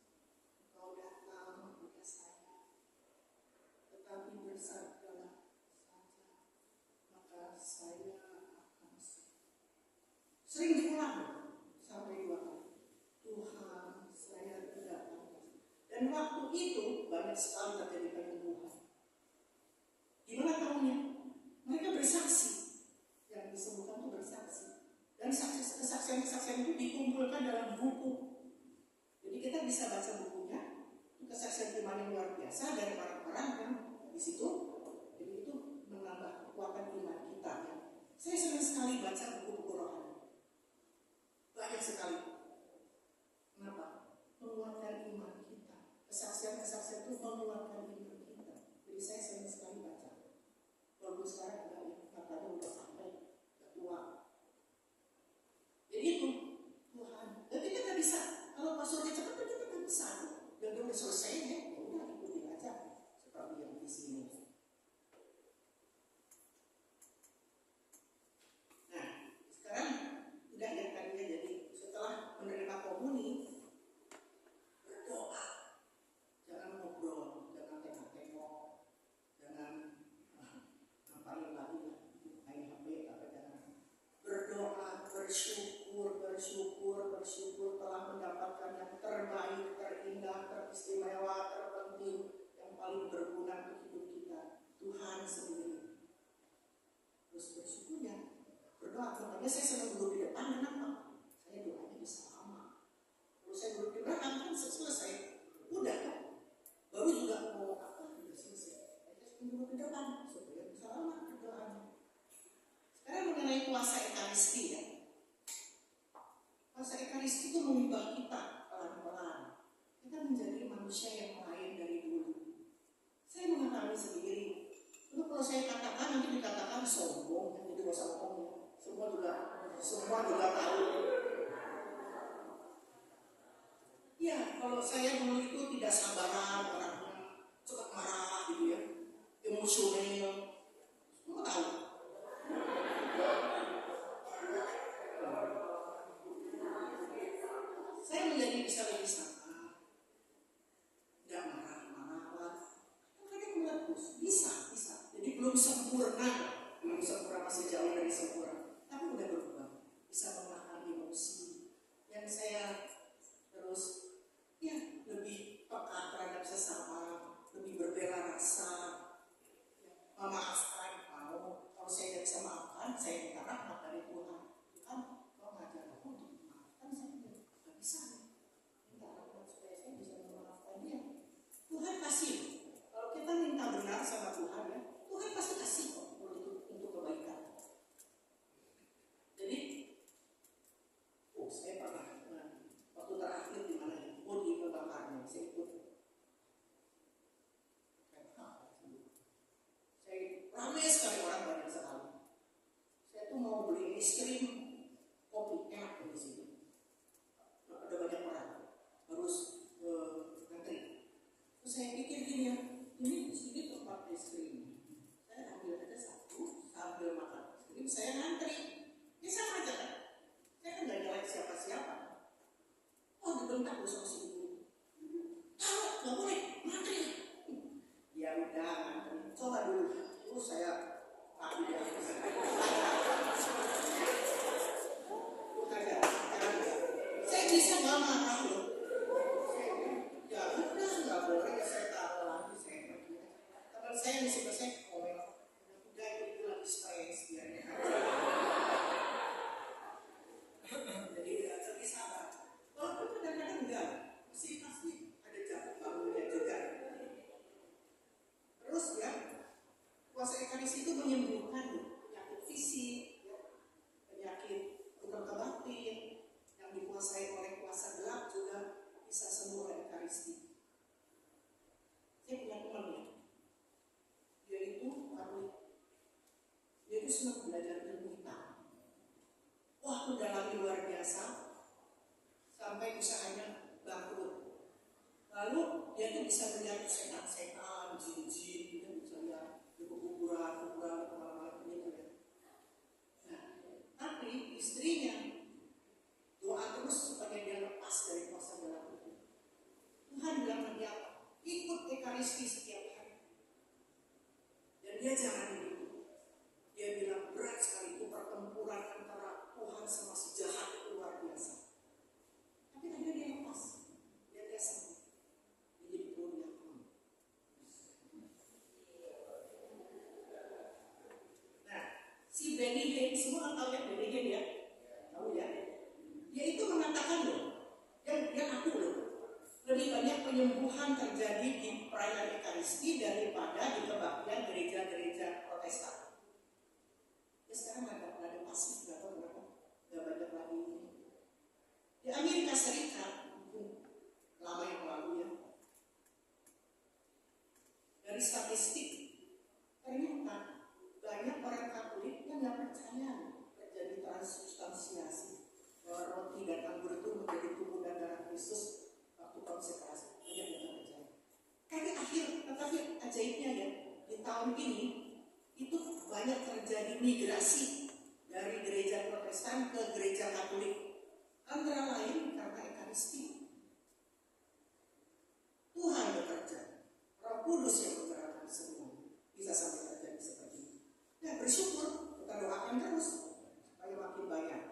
Speaker 3: Engkau datang kepada saya, tetapi bersabdalah saja, maka saya akan sembuh. Sering diulang sampai 2 kali. Tuhan, saya tidak pantas. Dan waktu itu banyak sekali terjadi penyembuhan. Gimana tahunya? Mereka bersaksi. Yang disembuhkan itu bersaksi. Dan kesaksian-kesaksian itu dikumpulkan dalam buku. Jadi kita bisa baca bukunya. Kesaksian iman yang luar biasa dari orang-orang yang di situ. Jadi itu menambah kekuatan iman kita ya. Saya senang sekali baca buku-buku rohani. Banyak sekali. Kenapa? Menguatkan iman kita. Kesaksian-kesaksian itu menguatkan iman kita. Jadi saya senang sekali baca. Walaupun sekarang enggak ya, katanya udah sampai tua. Jadi itu Tuhan. Dan kita nggak bisa. Kalau pasurnya cepat kita nggak bisa. Dan dia udah selesai ya, udah ikutin aja. Seperti yang di sini. Nah, sekarang udah ya tadinya jadi setelah menerima komuni berdoa. Jangan ngobrol, jangan tengok-tengok, jangan ngapain lagi main HP apa jangan. Berdoa, bersyukur telah mendapatkan yang terbaik, terindah, teristimewa, terpenting, yang paling berguna untuk hidup kita, Tuhan sendiri. Terus bersyukurnya, berdoa. Makanya saya senang duduk di depan, kenapa? Saya doanya bisa lama. Kalau saya duduk di belakang kan selesai, udah kan? Baru juga mau apa, udah selesai. Saya duduk di depan supaya bisa lama berdoanya. Sekarang mengenai kuasa Ekaristi ya. Kuasa Ekaristi itu mengubah kita pelan-pelan. Kita menjadi manusia yang lain dari dulu. Saya mengalami sendiri. Itu kalau saya katakan nanti dikatakan sombong, yang itu gak usah ngomong. Semua juga tahu. Ya, kalau saya dulu itu tidak sabaran orangnya, cepat marah gitu ya, emosional. Semua tahu. Saya menjadi bisa lebih sabar, tidak marah-marah, kadang meletus, bisa. Jadi belum sempurna, masih jauh dari sempurna, tapi udah berubah, bisa menahan emosi. Yang saya terus ya lebih peka terhadap sesama, lebih berbela rasa, memaafkan. Kalau saya tidak bisa maafkan, saya minta rahmat dari Tuhan. Tuhan, kau ngajar aku untuk memaafkan, saya tidak bisa minta rahmat supaya saya bisa memaafkan dia. Tuhan kasih es krim, kopi, enak di sini. Ada banyak orang harus ngantri. Terus saya pikir gini ya, ini di sini tempat es krim. Saya ambil aja satu, sambil makan es krim, saya ngantri. Ya sama aja kan? Saya kan nggak nyalain siapa-siapa. Oh, dibentak loh sama si ibu. Tahu, nggak boleh ngantri. Ya udah ngantri. Coba dulu. Terus saya aku di atas. Saya bisa nggak marah loh. Ya udah nggak boleh ya saya taruh lagi saya pergi. Teman saya di sebelah saya komen. Udah itu lagi stres biarnya. Jadi udah lebih sabar. Walaupun kadang-kadang enggak, pasti ada jatuh bangunnya juga. Terus ya, puasa Ekaristi itu menyembuhkan penyakit fisik, penyakit luka batin yang dikuasai oleh kuasa gelap juga bisa sembuh oleh Ekaristi. Saya punya teman ya, dia itu Katolik, dia itu senang belajar ilmu hitam. Wah, mendalami luar biasa sampai usahanya bangkrut. Lalu dia tuh bisa melihat setan-setan, jin-jin, dia bisa lihat di kuburan kemana-mana gitu ya. Nah, tapi istrinya doa terus supaya dia lepas dari kuasa gelap itu. Tuhan bilang lagi apa? Ikut Ekaristi setiap hari. Dan dia jangan begitu. Dia bilang berat sekali itu pertempuran antara Tuhan sama si jahat itu luar biasa. Tapi akhirnya dia lepas. Dia sembuh. Dia jadi prodi yang aman. Nah, si Benny Hinn, semua tahu ya Benny Hinn ya? Tahu ya? Dia itu mengatakan loh, yang aku loh, lebih banyak penyembuhan terjadi di perayaan Ekaristi daripada di kebaktian gereja-gereja Protestan. Ya sekarang ada pasif, nggak tahu kenapa, nggak banyak lagi ini. Di Amerika Serikat, lama yang lalu ya, dari statistik ternyata banyak orang Katolik yang nggak percaya terjadi transubstansiasi, bahwa roti dan anggur itu menjadi tubuh dan darah Kristus waktu konsekrasi. Banyak yang nggak percaya. Tetapi ajaibnya ya, di tahun ini itu banyak terjadi migrasi dari gereja Protestan ke gereja Katolik, antara lain karena Ekaristi. Tuhan bekerja, Roh Kudus yang menggerakkan semua, bisa sampai terjadi seperti ini. Ya bersyukur, kita doakan terus supaya makin banyak.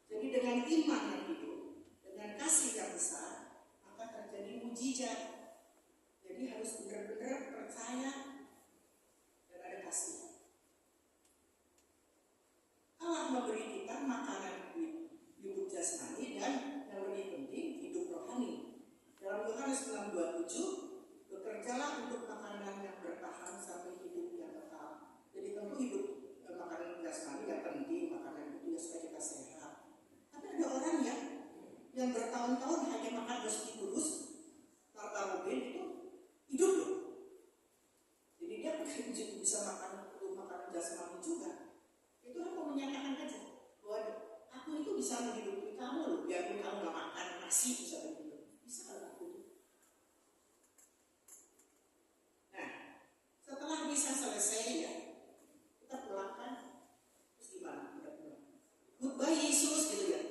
Speaker 3: Jadi dengan iman yang hidup, dengan kasih yang besar, maka terjadi mujizat. Jadi harus benar-benar percaya dan ada kasih. Allah memberi kita makanan hidup jasmani dan yang lebih penting hidup rohani. Dalam Yohanes 6:27, bekerjalah untuk makanan yang bertahan sampai hidup yang kekal. Jadi tentu hidup makanan jasmani yang penting, makanan itu ya supaya kita sehat. Tapi ada orang yang bertahun-tahun hanya makan roti kudus, tartarubin itu hidup loh. Jadi dia bisa makan untuk makanan jasmani juga. Itu aku menyatakan aja bahwa aku itu bisa menghidupi kamu loh, biarpun kamu gak makan nasi bisa begitu. Bisa kalau aku itu. Nah, setelah bisa selesai ya, kita pulangkan. Terus gimana? Udah pulang. Goodbye Yesus gitu ya.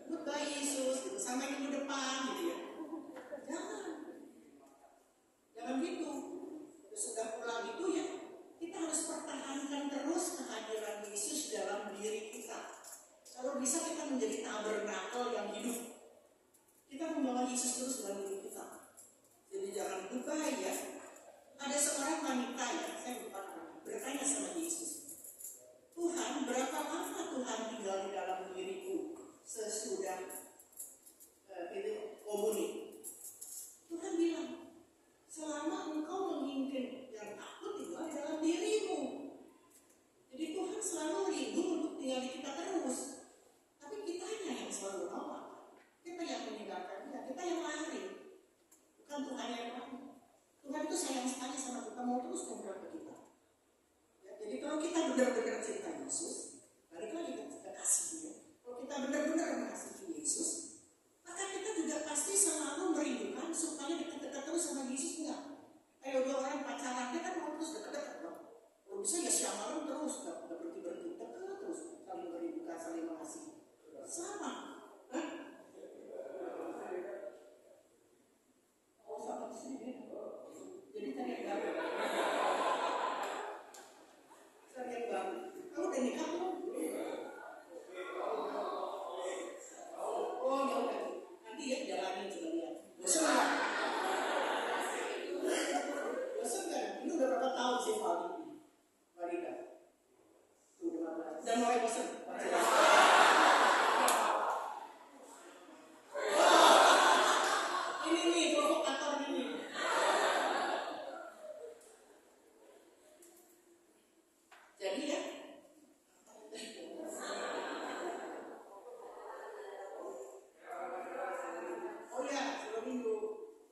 Speaker 3: Goodbye Yesus gitu. Sampai minggu depan gitu ya. Jangan gitu. Sudah pulang itu ya, kita harus pertahankan terus kehadiran Yesus dalam diri kita. Kalau bisa kita menjadi tabernakel yang hidup. Kita membawa Yesus terus dalam diri kita. Jadi jangan lupa ya. Ada seorang wanita ya, saya lupa namanya, bertanya sama Yesus, Tuhan, berapa lama Tuhan tinggal di dalam diriku sesudah komuni? Tuhan bilang, selama engkau menginginkan yang aku tinggal di dalam dirimu. Jadi Tuhan selalu rindu untuk tinggal di kita terus. Tapi kitanya yang selalu nolak. Kita yang meninggalkan dia, kita yang lari. Bukan Tuhan yang lari. Tuhan itu sayang sekali sama kita, mau terus memberi ke kita. Ya, jadi kalau kita benar-benar cinta Yesus, balik lagi ke kasih dia. Kalau kita benar-benar mengasihi Yesus, maka kita juga pasti selalu merindukan supaya dekat-dekat terus sama Yesus. Enggak? Kayak dua orang pacaran, dia kan mau terus dekat-dekat dong. Kalau bisa ya siang malam terus, nggak berhenti-berhenti, dekat terus, saling merindukan, saling mengasihi. Sama. Hah? Oh, sama di sini. Jadi cari yang baru. Cari yang baru. Kamu udah nikah belum? Oh, ya udah. Nanti ya jalanin coba lihat. Bosan nggak? Bosan nggak? Ini udah berapa tahun sih Fali? Marida. Udah mulai bosan. Ini nih provokator ini. Jadi ya. Oh ya, sebelum minggu.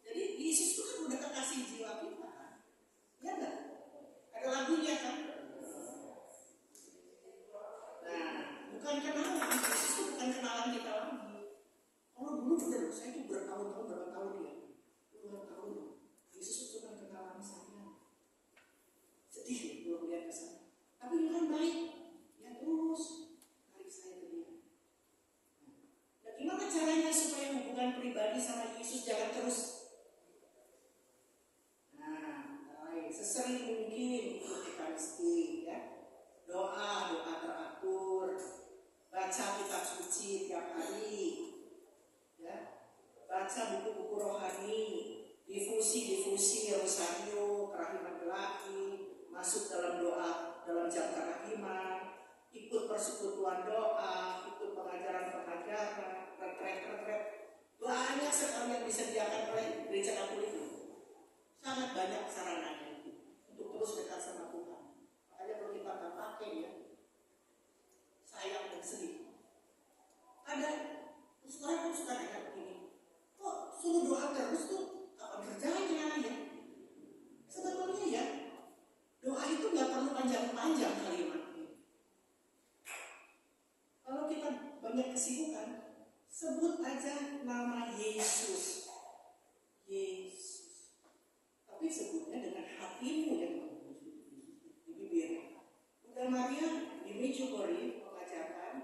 Speaker 3: Jadi Yesus itu kan udah kekasih jiwa kita kan? Ya enggak? Ada lagunya kan? Nah, bukan kenalan. Yesus itu bukan kenalan kita lagi. Kalau dulu bener, saya itu bertahun-tahun, berapa tahun ya? Puluhan tahun. Yesus itu bukan kenalan saya. Sedih belum lihat ke sana. Tapi dia kan baik. Ya terus tarik saya ke dia. Nah, gimana caranya supaya hubungan pribadi sama Yesus jalan terus? Nah, sesering mungkin ikut Ekaristi, ya. Doa teratur, baca kitab suci tiap hari, ya. Baca buku-buku rohani, difusi rosario, kerahiman ilahi, masuk dalam doa dalam jam kerahiman, ikut persekutuan doa, ikut pengajaran, retret. Banyak sekali yang disediakan oleh gereja Katolik. Sangat banyak sarananya untuk terus dekat sama Tuhan. Makanya kalau kita nggak pakai ya, sayang dan sedih. Ada orang pun suka nanya begini, kok suruh doa terus tuh kapan kerjanya ya? Sebetulnya ya, doa itu nggak perlu panjang-panjang kalimatnya. Kalau kita banyak kesibukan, sebut aja nama Yesus. Yesus. Tapi sebutnya dengan hatimu yang di bibir. Bunda Maria di Medjugorje mengajarkan,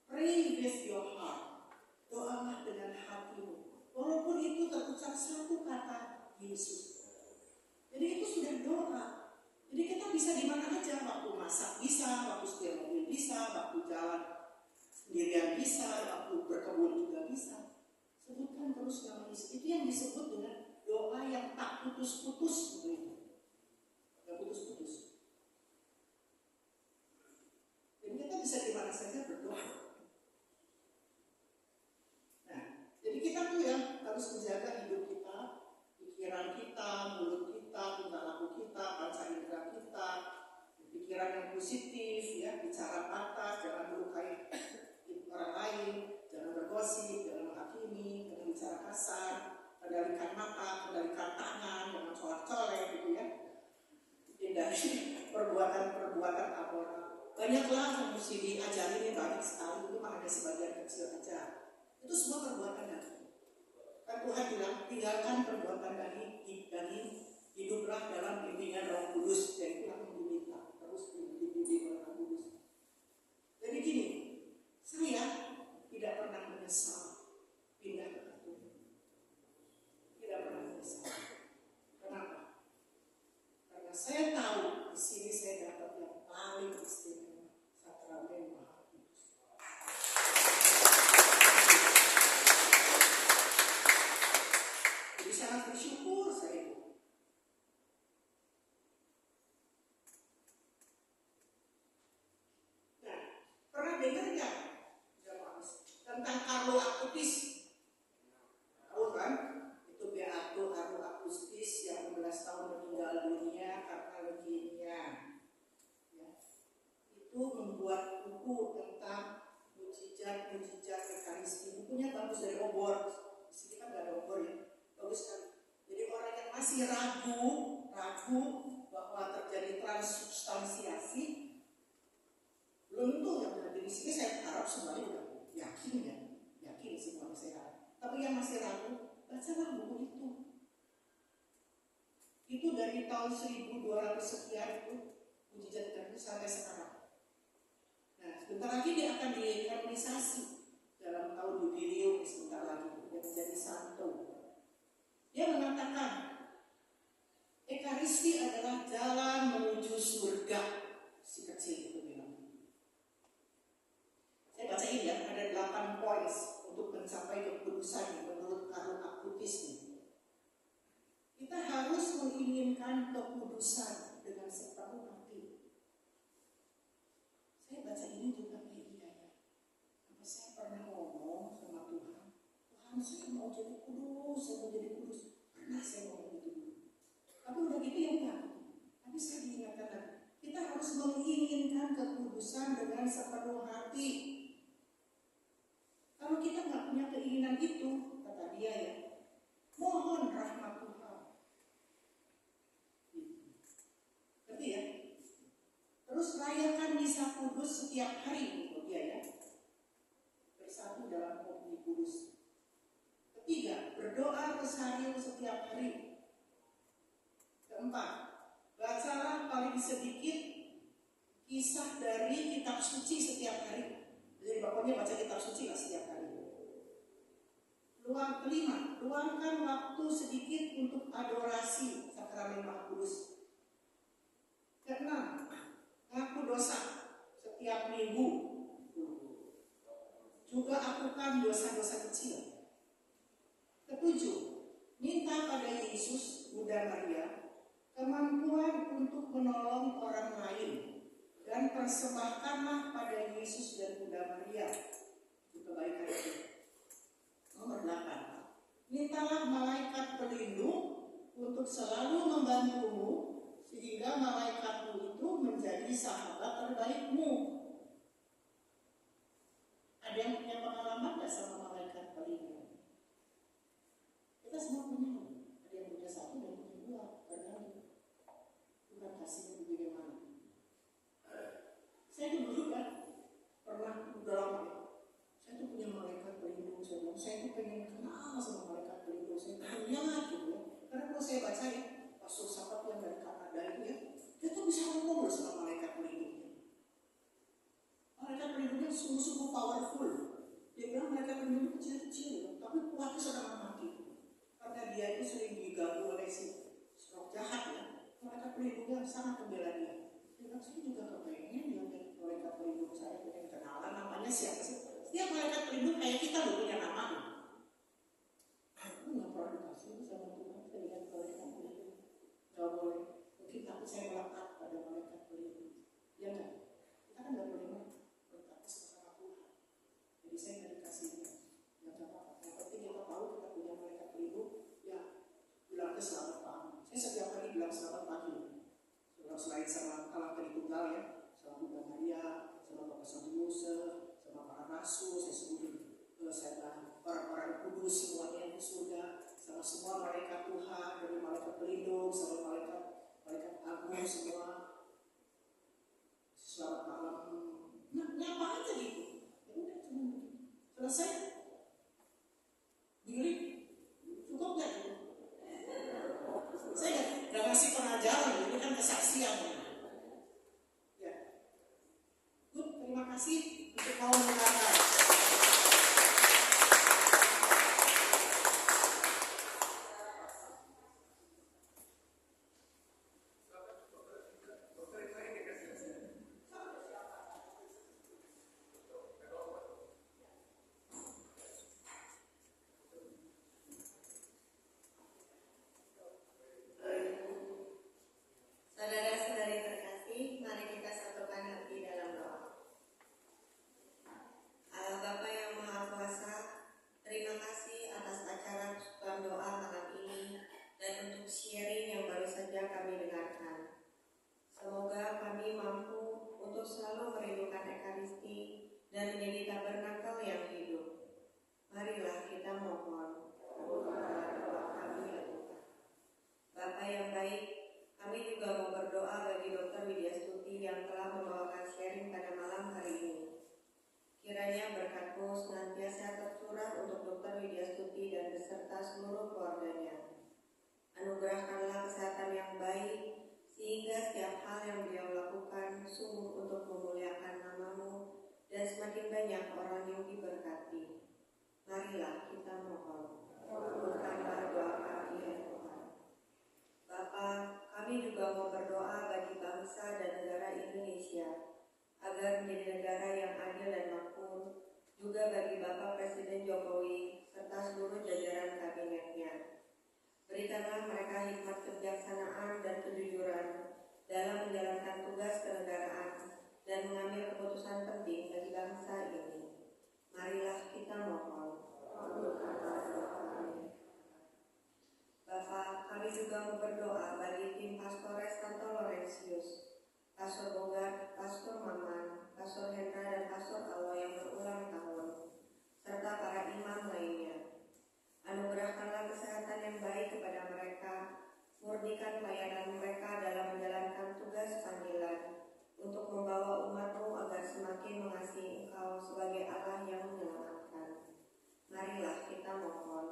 Speaker 3: pray with your heart. Doalah dengan hatimu. Walaupun itu terucap satu kata Yesus. Jadi itu sudah doa. Jadi kita bisa di mana aja, waktu masak bisa, waktu setir mobil bisa, waktu jalan sendirian bisa, waktu berkebun juga bisa. Sebutkan terus nama Yesus. Itu yang disebut dengan doa yang tak putus-putus, begitu. Gak putus-putus. Jadi kita bisa di mana saja berdoa. Nah, jadi kita tuh ya harus menjaga hidup kita, pikiran kita, mulut kita, tingkah laku kita, panca indera kita, pikiran yang positif, ya, bicara pantas, jangan melukai orang lain, jangan bergosip, jangan menghakimi, jangan bicara kasar, kendalikan mata, kendalikan tangan, jangan colek-colek gitu ya. Hindari perbuatan amoral. Banyaklah yang mesti diajari, ini banyak sekali, ini mah hanya sebagian kecil aja. Itu semua perbuatan dari kan Tuhan bilang, tinggalkan perbuatan dari hiduplah dalam bimbingan Roh Kudus, yaitu yang diminta terus dibimbing oleh Roh Kudus. Jadi gini, saya tidak pernah menyesal pindah ke Katolik. Tidak pernah menyesal. Kenapa? Karena saya tahu di sini saya dapat yang paling istimewa, sakramen Maha Kudus. Jadi sangat bersyukur saya. Nah, pernah dengar nggak tentang Carlo Acutis? Tahu kan? Itu Beato Carlo Acutis yang 16 tahun meninggal dunia karena leukemia. Ya. Itu membuat buku tentang mujizat Ekaristi. Bukunya bagus, dari obor. Di sini kan nggak ada obor ya. Bagus kan? Jadi orang yang masih masih ragu bahwa terjadi transubstansiasi, belum tentu yang hadir di sini saya harap semuanya udah yakin semuanya sehat. Tapi yang masih ragu, bacalah buku itu. Itu dari tahun 1200 sekian itu mujizat itu sampai sekarang. Nah, sebentar lagi dia akan dikanonisasi dalam tahun jubilium, sebentar lagi dia menjadi santo. Dia mengatakan Ekaristi adalah jalan menuju surga. Si kecil itu bilang. Saya bacain ya, ada 8 poin untuk mencapai kekudusan menurut Karl Acutis. Kita harus menginginkan kekudusan dengan sepenuh hati. Saya baca ini juga iya ya. Apa saya pernah ngomong sama Tuhan, Tuhan saya mau jadi kudus, saya mau jadi kudus. Pernah saya ngomong gitu. Tapi udah gitu ya enggak. Tapi saya diingatkan lagi, kita harus menginginkan kekudusan dengan sepenuh hati. Kalau kita nggak punya keinginan itu, kata dia ya, mohon rahmat Tuhan. Ngerti ya? Terus rayakan misa kudus setiap hari, menurut dia ya. Bersatu dalam komuni kudus. Ketiga, berdoa rosarium setiap hari. Keempat, bacalah paling sedikit kisah dari kitab suci setiap hari. Jadi pokoknya baca kitab suci lah setiap hari. Kelima, luangkan waktu sedikit untuk adorasi sakramen Maha Kudus. Keenam, ngaku dosa setiap minggu. Juga akukan dosa-dosa kecil. Ketujuh, minta pada Yesus, Bunda Maria, kemampuan untuk menolong orang lain dan persembahkanlah pada Yesus dan Bunda Maria kebaikan itu. Nomor 8, mintalah malaikat pelindung untuk selalu membantumu sehingga malaikatmu itu menjadi sahabat terbaikmu. Ada yang punya pengalaman gak sama malaikat pelindung? Kita semua punya. Ada yang punya satu dan punya dua. Karena Tuhan kasihnya bagaimana. Saya dulu kan pernah udah lama ya. Saya tuh punya malaikat pelindung. Saya tuh pengen kenal sama malaikat pelindung. Saya punya gitu ya. Karena kalau saya baca ya, pastor sahabat yang dari Kanada itu ya, dia tuh bisa ngomong sama malaikat pelindungnya. Malaikat pelindungnya sungguh-sungguh powerful. Dia bilang malaikat pelindungnya kecil-kecil ya, tapi kuatnya setengah mati. Karena dia itu sering diganggu oleh si roh jahat ya. Malaikat pelindungnya sangat membela dia. Dia saya juga kepengen dia malaikat pelindung saya, pengen kenalan namanya siapa sih? Setiap malaikat pelindung kayak kita loh punya nama. Aku nggak pernah dikasih sama Tuhan. Saya lihat malaikat pelindung nggak boleh. Mungkin takut saya melekat pada malaikat pelindung. Ya nggak? Kita kan nggak boleh melekat sama Tuhan. Jadi saya nggak dikasihnya. Ya nggak apa-apa. Yang penting kita tahu kita punya malaikat pelindung. Ya bilangnya selamat pagi. Saya setiap hari bilang selamat pagi. Selain sama Allah Tritunggal ya, sama Bunda Maria, sama Bapak Santo Yosef, sama para rasul, saya sebutin sama orang-orang kudus semuanya yang di surga, sama semua malaikat Tuhan, dari malaikat pelindung, sama malaikat agung semua. Selamat malam. Nah, nyapa aja gitu. Ya udah cuma selesai. Diri cukup nggak gitu? Saya nggak ngasih pengajaran, ini kan kesaksian. Ya, terima kasih untuk mau mendengarkan.
Speaker 4: serta seluruh keluarganya. Anugerahkanlah kesehatan yang baik, sehingga setiap hal yang beliau lakukan sungguh untuk memuliakan nama-Mu dan semakin banyak orang yang diberkati. Marilah kita mohon, kabulkanlah doa kami ya Tuhan. Bapa, kami juga mau berdoa bagi bangsa dan negara Indonesia, agar menjadi negara yang adil dan makmur, juga bagi Bapak Presiden Jokowi serta seluruh jajaran kabinetnya. Berikanlah mereka hikmat kebijaksanaan dan kejujuran dalam menjalankan tugas kenegaraan dan mengambil keputusan penting bagi bangsa ini. Marilah kita mohon. Bapak, kami juga mau berdoa bagi tim Pastores Santo Laurentius, Pastor Bogart, Pastor Maman, Pastor Hendra, dan Pastor Alwa yang berulang tahun, serta para imam lainnya. Anugerahkanlah kesehatan yang baik kepada mereka, murnikan pelayanan mereka dalam menjalankan tugas panggilan, untuk membawa umat-Mu agar semakin mengasihi Engkau sebagai Allah yang menyelamatkan. Marilah kita mohon.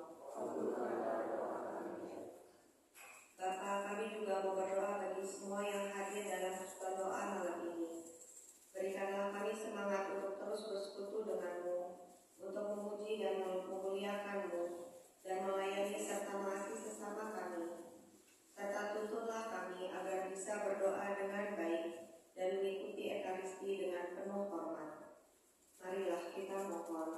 Speaker 4: Bapa, kami juga mau berdoa bagi semua yang hadir dalam persekutuan doa malam ini. Berikanlah kami semangat untuk terus bersekutu dengan-Mu, untuk memuji dan memuliakan-Mu, dan melayani serta mengasihi sesama kami. Serta tuntunlah kami agar bisa berdoa dengan baik dan mengikuti Ekaristi dengan penuh hormat. Marilah kita mohon.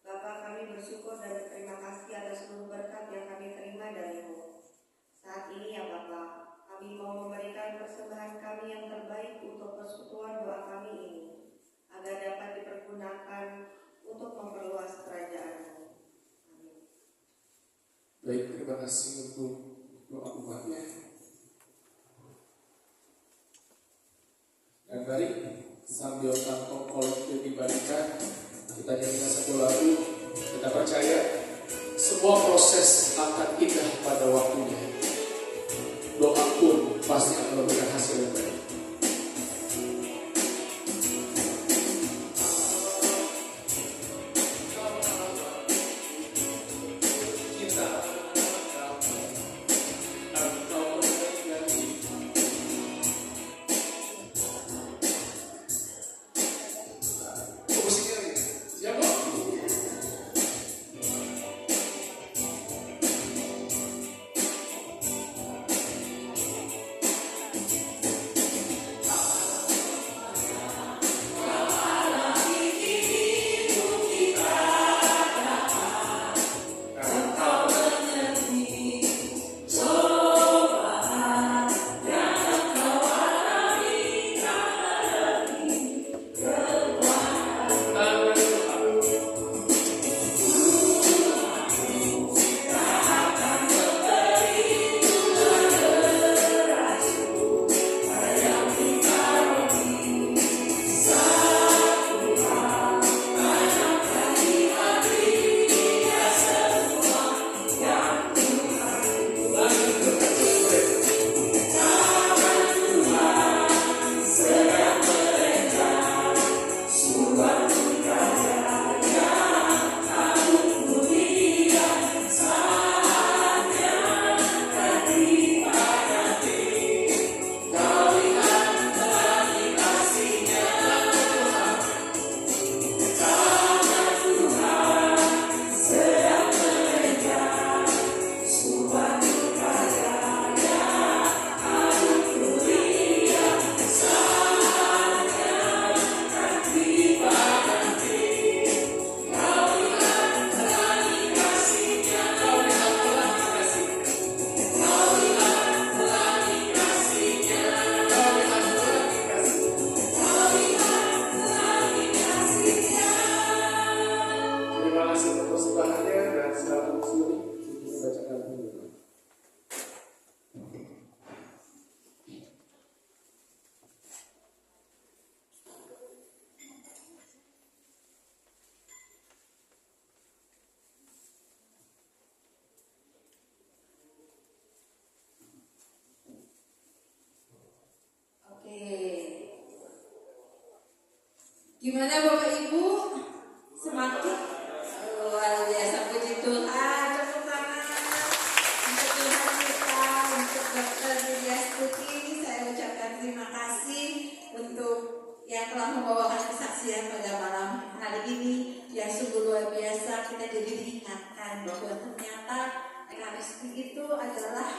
Speaker 4: Bapa, kami bersyukur dan berterima kasih atas seluruh berkat yang kami terima dari-Mu. Saat ini ya Bapa, kami mau memberikan persembahan kami yang terbaik untuk persekutuan doa kami ini, agar dapat dipergunakan untuk memperluas kerajaan-Mu. Amin.
Speaker 1: Baik, terima kasih untuk doa umatnya. Dan mari sambil kantong kolektif dibalikan, kita nyanyikan satu lagu. Kita percaya semua proses akan indah pada waktunya. Doa pun pasti akan memberikan hasil yang baik.
Speaker 2: Gimana Bapak Ibu? Semakin luar biasa kita jadi diingatkan bahwa ternyata Ekaristi itu adalah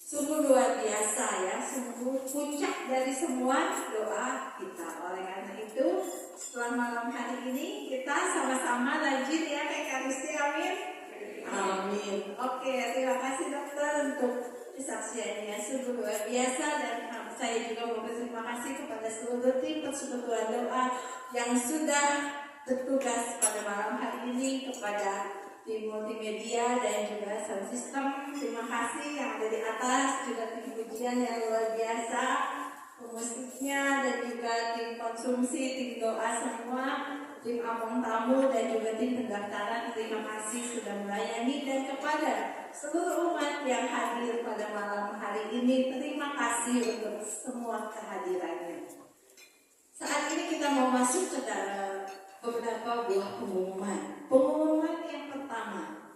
Speaker 2: sungguh luar biasa ya, sungguh puncak dari semua doa kita. Oleh karena itu, setelah malam hari ini kita sama-sama rajin ya ke Ekaristi, amin. Amin. Oke, terima kasih dokter untuk kesaksiannya, sungguh luar biasa, dan saya juga mau berterima kasih kepada seluruh tim persekutuan doa yang sudah bertugas pada malam hari ini, kepada tim multimedia dan juga sound system. Terima kasih yang ada di atas, juga tim pujian yang luar biasa, pemusiknya, dan juga tim konsumsi, tim doa semua, tim among tamu, dan juga tim pendaftaran. Terima kasih sudah melayani, dan kepada seluruh umat yang hadir pada malam hari ini, terima kasih untuk semua kehadirannya. Saat ini kita mau masuk ke dalam beberapa buah pengumuman. Pengumuman yang pertama,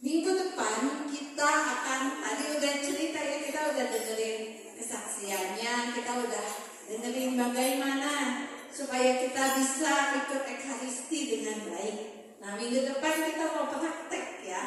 Speaker 2: minggu depan kita akan, tadi udah cerita ya, kita udah dengerin kesaksiannya, kita udah dengerin bagaimana supaya kita bisa ikut Ekaristi dengan baik. Nah, minggu depan kita mau praktek ya.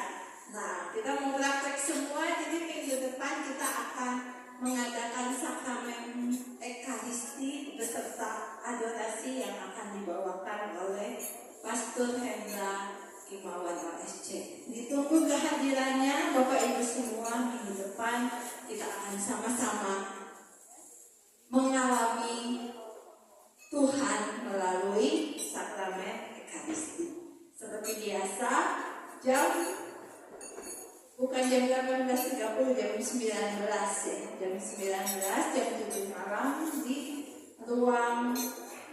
Speaker 2: Nah, kita mau praktek semua, jadi minggu depan kita akan mengadakan sakramen Ekaristi beserta adorasi yang akan dibawakan oleh Pastor Hendra Imawan OSC. Ditunggu kehadirannya Bapak Ibu semua. Minggu depan kita akan sama-sama mengalami Tuhan melalui sakramen Ekaristi. Seperti biasa, bukan jam 18.30, jam 19 ya. Jam 19, jam 7 malam di ruang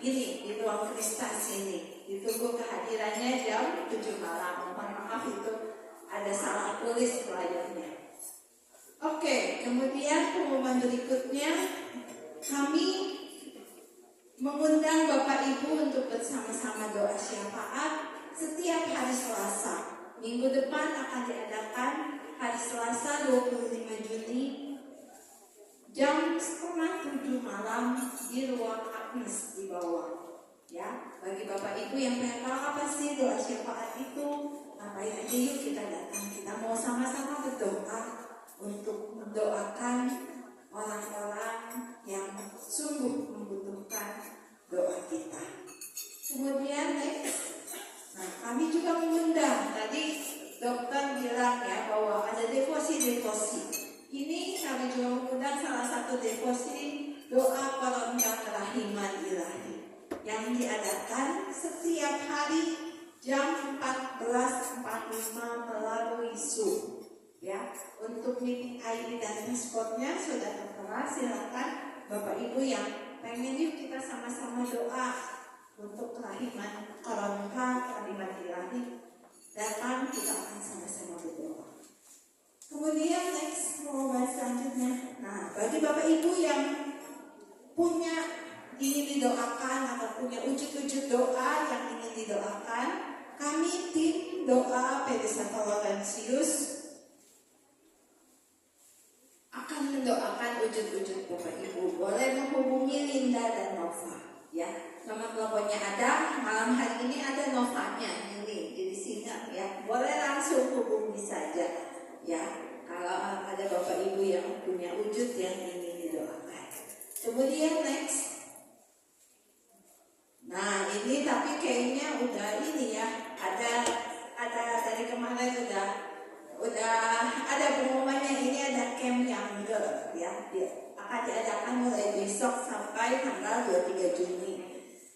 Speaker 2: ini, di ruang Kristas ini. Ditunggu kehadirannya jam 7 malam. Mohon maaf itu ada salah tulis pelayannya. Oke, kemudian pengumuman berikutnya, kami mengundang Bapak Ibu untuk bersama-sama doa syafaat setiap hari Selasa. Minggu depan akan diadakan hari Selasa 25 Juni jam 6:30 malam di ruang Agnes di bawah. Ya, bagi Bapak Ibu yang pengen tahu apa sih doa syafaat itu, ngapain aja yuk kita datang. Kita mau sama-sama berdoa untuk mendoakan orang-orang yang sungguh membutuhkan doa kita. Kemudian next, nah kami juga mengundang, tadi dokter bilang ya bahwa ada devosi. Ini kami juga mengundang salah satu devosi doa koronta kerahiman ilahi yang diadakan setiap hari jam 14.45 melalui Zoom. Ya, untuk meeting ID dan responnya sudah tertera. Silakan Bapak Ibu yang pengen yuk kita sama-sama doa untuk kerahiman koronta kerahiman ilahi, datang, kita akan sama-sama berdoa. Kemudian next pengumuman selanjutnya. Nah, bagi Bapak Ibu yang punya ingin didoakan atau punya wujud-wujud doa yang ingin didoakan, kami tim doa PD Santo Laurentius akan mendoakan wujud-wujud Bapak Ibu. Boleh menghubungi Linda dan Nova ya. Nomor teleponnya ada, malam hari ini ada Novanya ini di sini ya. Boleh langsung hubungi saja ya, kalau ada Bapak Ibu yang punya wujud yang ingin didoakan. Kemudian next. Nah, ini tapi kayaknya udah ini ya. Ada dari kemarin udah ada pengumumannya. Ini ada camp yang ya, akan diadakan mulai besok sampai tanggal 23 Juni.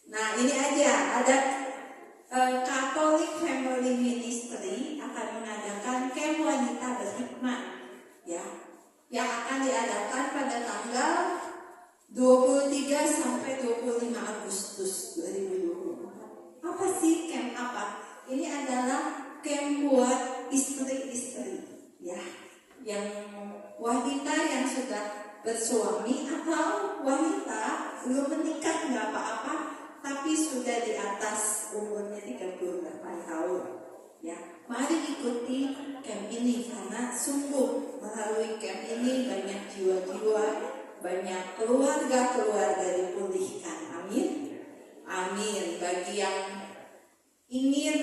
Speaker 2: Nah, ini aja ada Catholic Family Ministry akan mengadakan camp wanita berhikmat ya, yang akan diadakan pada tanggal 23 sampai 25 Agustus 2020. Apa sih camp apa? Ini adalah camp buat istri-istri ya, yang wanita yang sudah bersuami atau wanita belum menikah nggak apa-apa, tapi sudah di atas umurnya 38 tahun ya. Mari ikuti camp ini karena sungguh melalui camp ini banyak jiwa-jiwa, banyak keluarga dipulihkan. Amin. Amin. Bagi yang ingin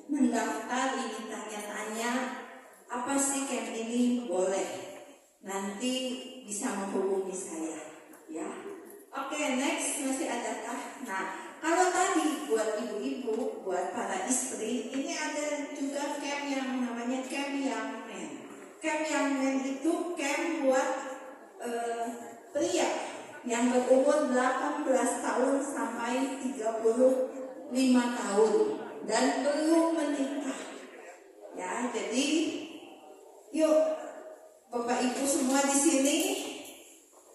Speaker 2: mendaftar, ini tanya-tanya apa sih camp ini, boleh nanti bisa menghubungi saya ya. Oke, next masih adakah? Nah, kalau tadi buat ibu-ibu, buat para istri, ini ada juga camp yang namanya Camp Young Men. Camp Young Men itu camp buat pria yang berumur 18 tahun sampai 35 tahun dan belum menikah. Ya, jadi yuk Bapak Ibu semua di sini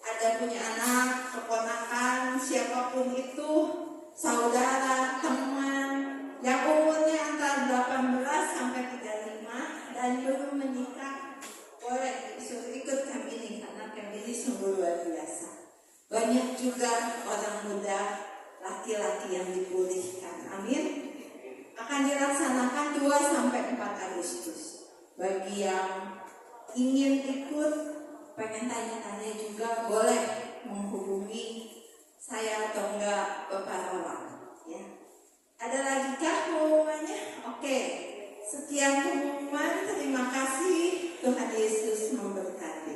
Speaker 2: ada punya anak, keponakan, siapapun itu, saudara, teman yang umurnya antara 18 sampai 35 dan belum menikah, boleh disuruh ikut camp ini karena camp ini sungguh luar biasa. Banyak juga orang muda, laki-laki yang dipulihkan. Amin. Akan dilaksanakan 2 sampai 4 Agustus. Bagi yang ingin ikut, pengen tanya-tanya juga, boleh menghubungi saya atau enggak Bapak Rawan ya. Ada lagi kah pengumumannya? Oke, sekian pengumuman. Terima kasih. Tuhan Yesus memberkati.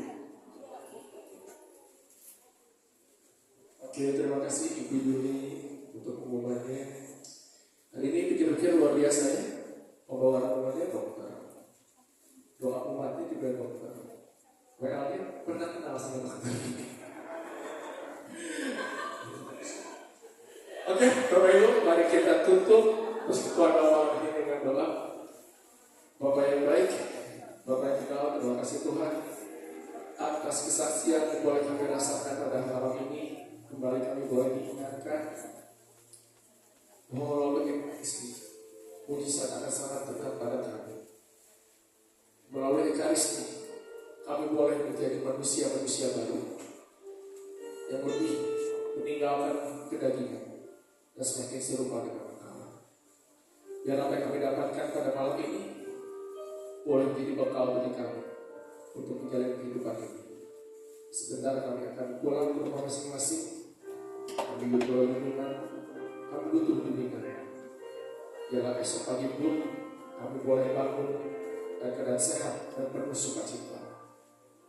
Speaker 1: Oke, terima kasih Ibu Yuni untuk pengumumannya. Hari ini pikir-pikir luar biasa ya. Pembawa rangkumannya dokter, doa umatnya juga dokter. WL-nya pernah kenal sama dokter. Oke, Bapak Ibu, mari kita tutup persekutuan awal ini dengan doa. Bapak yang baik, Bapak yang kenal, terima kasih Tuhan atas kesaksian yang boleh kami rasakan pada malam ini. Kembali kami boleh diingatkan bahwa melalui ekaristi mujizat akan sangat dekat pada kami. Melalui ekaristi kami boleh menjadi manusia-manusia baru yang lebih meninggalkan kedagingan dan semakin serupa dengan Allah. Biar apa yang kami dapatkan pada malam ini boleh menjadi bekal bagi kami untuk menjalani kehidupan ini. Sebentar kami akan pulang ke rumah masing-masing. Kami butuh renungan, kami butuh bimbingan. Biarlah esok pagi pun kami boleh bangun dan keadaan sehat dan penuh sukacita.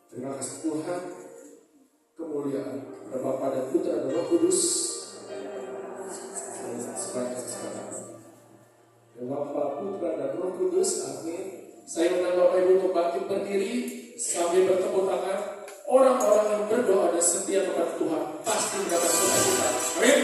Speaker 1: Terima kasih Tuhan. Kemuliaan kepada Bapa dan Putra dan Roh Kudus. Sekarang. Bapa, Putra dan Roh Kudus. Amin. Saya undang Bapak Ibu untuk bangkit berdiri sambil bertepuk tangan. Orang-orang yang berdoa dan setia kepada Tuhan pasti mendapat sukacita. Amin.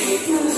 Speaker 5: Itu